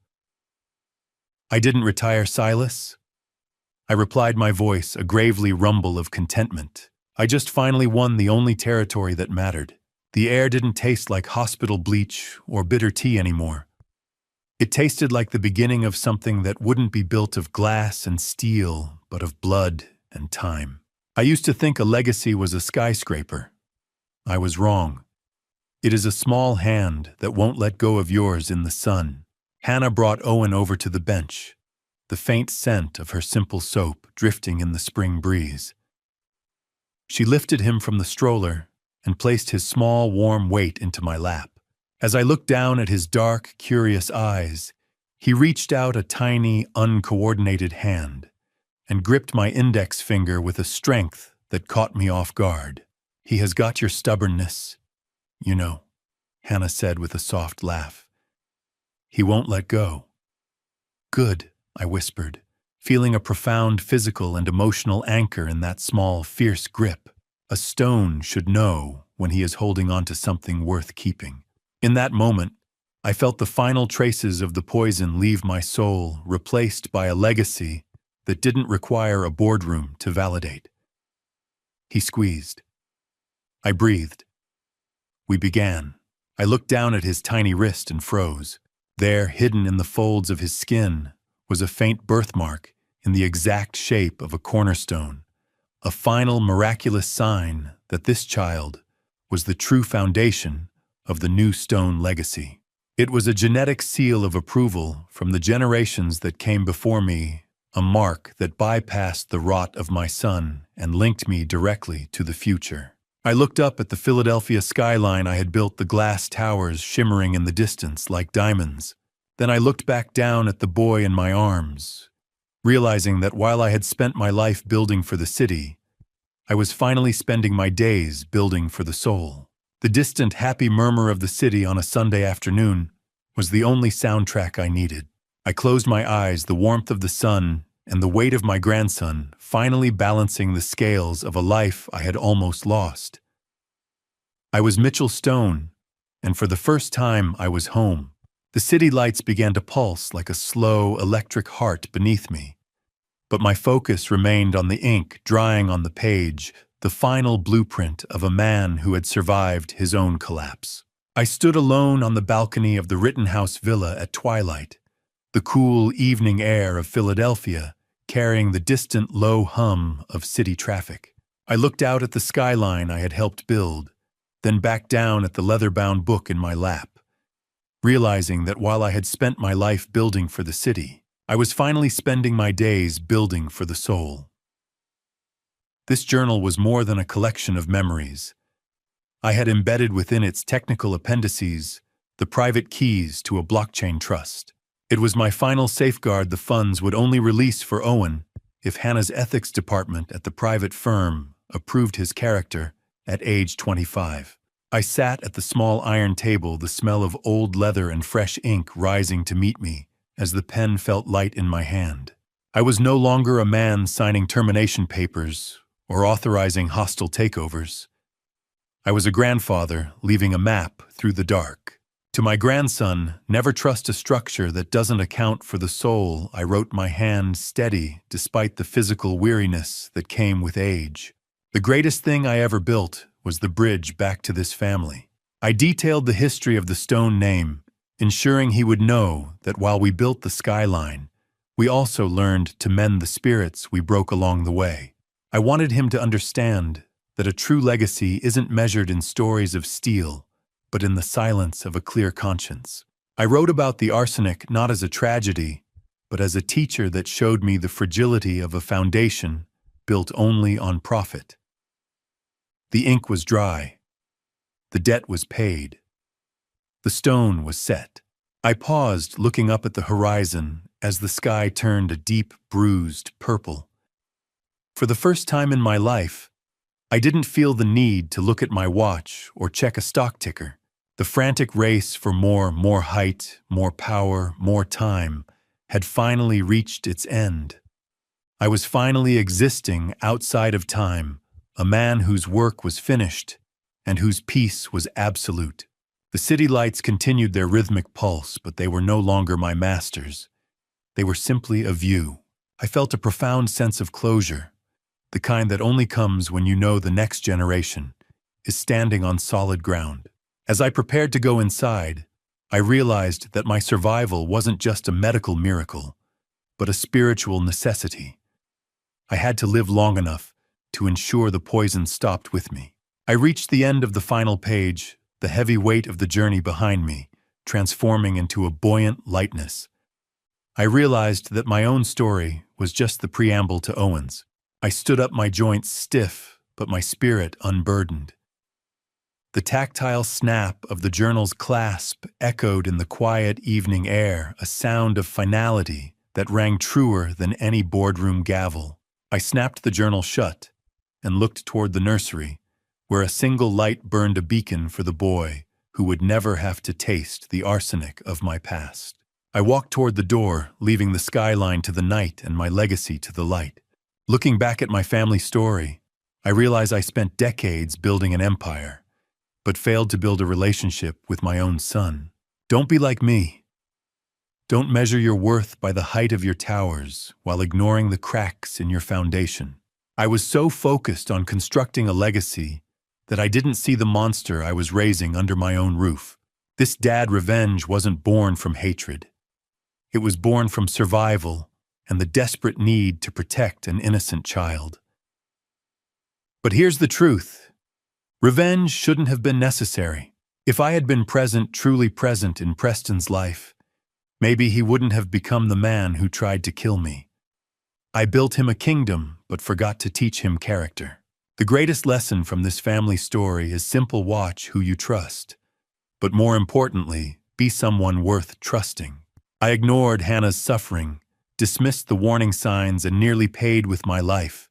I didn't retire, Silas. I replied, my voice a gravely rumble of contentment. I just finally won the only territory that mattered. The air didn't taste like hospital bleach or bitter tea anymore. It tasted like the beginning of something that wouldn't be built of glass and steel, but of blood and time. I used to think a legacy was a skyscraper. I was wrong. It is a small hand that won't let go of yours in the sun. Hannah brought Owen over to the bench, the faint scent of her simple soap drifting in the spring breeze. She lifted him from the stroller and placed his small, warm weight into my lap. As I looked down at his dark, curious eyes, he reached out a tiny, uncoordinated hand and gripped my index finger with a strength that caught me off guard. He has got your stubbornness, you know, Hannah said with a soft laugh. He won't let go. Good, I whispered, feeling a profound physical and emotional anchor in that small, fierce grip. A stone should know when he is holding on to something worth keeping. In that moment, I felt the final traces of the poison leave my soul, replaced by a legacy that didn't require a boardroom to validate. He squeezed. I breathed. We began. I looked down at his tiny wrist and froze. There, hidden in the folds of his skin, was a faint birthmark in the exact shape of a cornerstone, a final miraculous sign that this child was the true foundation of the new Stone legacy. It was a genetic seal of approval from the generations that came before me, a mark that bypassed the rot of my son and linked me directly to the future. I looked up at the Philadelphia skyline I had built, the glass towers shimmering in the distance like diamonds. Then I looked back down at the boy in my arms, realizing that while I had spent my life building for the city, I was finally spending my days building for the soul. The distant, happy murmur of the city on a Sunday afternoon was the only soundtrack I needed. I closed my eyes, the warmth of the sun and the weight of my grandson finally balancing the scales of a life I had almost lost. I was Mitchell Stone, and for the first time I was home. The city lights began to pulse like a slow, electric heart beneath me. But my focus remained on the ink drying on the page, the final blueprint of a man who had survived his own collapse. I stood alone on the balcony of the Rittenhouse Villa at twilight, the cool evening air of Philadelphia carrying the distant low hum of city traffic. I looked out at the skyline I had helped build, then back down at the leather-bound book in my lap, realizing that while I had spent my life building for the city, I was finally spending my days building for the soul. This journal was more than a collection of memories. I had embedded within its technical appendices the private keys to a blockchain trust. It was my final safeguard the funds would only release for Owen if Hannah's ethics department at the private firm approved his character at age 25. I sat at the small iron table, the smell of old leather and fresh ink rising to meet me as the pen felt light in my hand. I was no longer a man signing termination papers or authorizing hostile takeovers. I was a grandfather leaving a map through the dark. To my grandson, never trust a structure that doesn't account for the soul, I wrote, my hand steady despite the physical weariness that came with age. The greatest thing I ever built was the bridge back to this family. I detailed the history of the Stone name, ensuring he would know that while we built the skyline, we also learned to mend the spirits we broke along the way. I wanted him to understand that a true legacy isn't measured in stories of steel, but in the silence of a clear conscience. I wrote about the arsenic not as a tragedy, but as a teacher that showed me the fragility of a foundation built only on profit. The ink was dry. The debt was paid. The stone was set. I paused, looking up at the horizon as the sky turned a deep, bruised purple. For the first time in my life, I didn't feel the need to look at my watch or check a stock ticker. The frantic race for more height, more power, more time had finally reached its end. I was finally existing outside of time, a man whose work was finished and whose peace was absolute. The city lights continued their rhythmic pulse, but they were no longer my masters. They were simply a view. I felt a profound sense of closure, the kind that only comes when you know the next generation is standing on solid ground. As I prepared to go inside, I realized that my survival wasn't just a medical miracle, but a spiritual necessity. I had to live long enough to ensure the poison stopped with me. I reached the end of the final page, the heavy weight of the journey behind me, transforming into a buoyant lightness. I realized that my own story was just the preamble to Owen's. I stood up, my joints stiff, but my spirit unburdened. The tactile snap of the journal's clasp echoed in the quiet evening air, a sound of finality that rang truer than any boardroom gavel. I snapped the journal shut and looked toward the nursery, where a single light burned a beacon for the boy who would never have to taste the arsenic of my past. I walked toward the door, leaving the skyline to the night and my legacy to the light. Looking back at my family story, I realize I spent decades building an empire, but failed to build a relationship with my own son. Don't be like me. Don't measure your worth by the height of your towers while ignoring the cracks in your foundation. I was so focused on constructing a legacy that I didn't see the monster I was raising under my own roof. This dad revenge wasn't born from hatred. It was born from survival and the desperate need to protect an innocent child. But here's the truth. Revenge shouldn't have been necessary. If I had been present, truly present in Preston's life, maybe he wouldn't have become the man who tried to kill me. I built him a kingdom, but forgot to teach him character. The greatest lesson from this family story is simple: watch who you trust. But more importantly, be someone worth trusting. I ignored Hannah's suffering, dismissed the warning signs, and nearly paid with my life.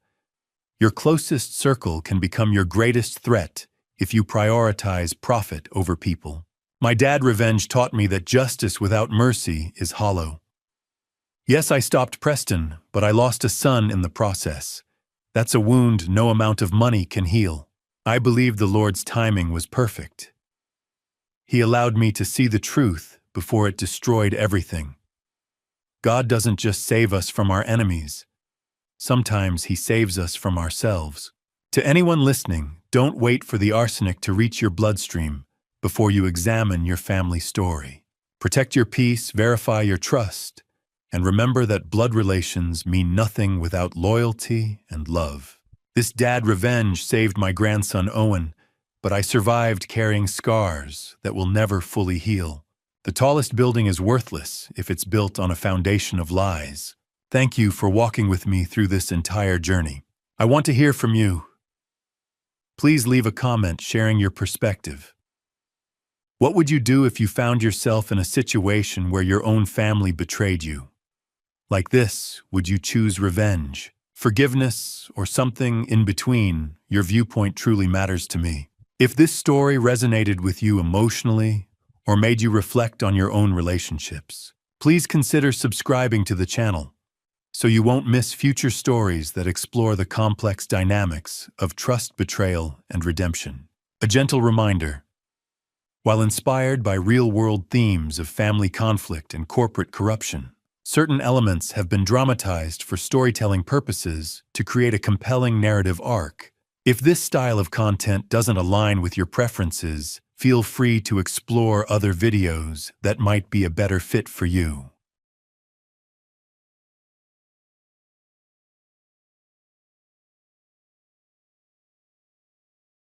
Your closest circle can become your greatest threat if you prioritize profit over people. My dad revenge taught me that justice without mercy is hollow. Yes, I stopped Preston, but I lost a son in the process. That's a wound no amount of money can heal. I believe the Lord's timing was perfect. He allowed me to see the truth before it destroyed everything. God doesn't just save us from our enemies. Sometimes He saves us from ourselves. To anyone listening, don't wait for the arsenic to reach your bloodstream before you examine your family story. Protect your peace, verify your trust, and remember that blood relations mean nothing without loyalty and love. This dad revenge saved my grandson Owen, but I survived carrying scars that will never fully heal. The tallest building is worthless if it's built on a foundation of lies. Thank you for walking with me through this entire journey. I want to hear from you. Please leave a comment sharing your perspective. What would you do if you found yourself in a situation where your own family betrayed you? Like this, would you choose revenge, forgiveness, or something in between? Your viewpoint truly matters to me. If this story resonated with you emotionally or made you reflect on your own relationships, please consider subscribing to the channel so you won't miss future stories that explore the complex dynamics of trust, betrayal, and redemption. A gentle reminder: while inspired by real-world themes of family conflict and corporate corruption, certain elements have been dramatized for storytelling purposes to create a compelling narrative arc. If this style of content doesn't align with your preferences, feel free to explore other videos that might be a better fit for you.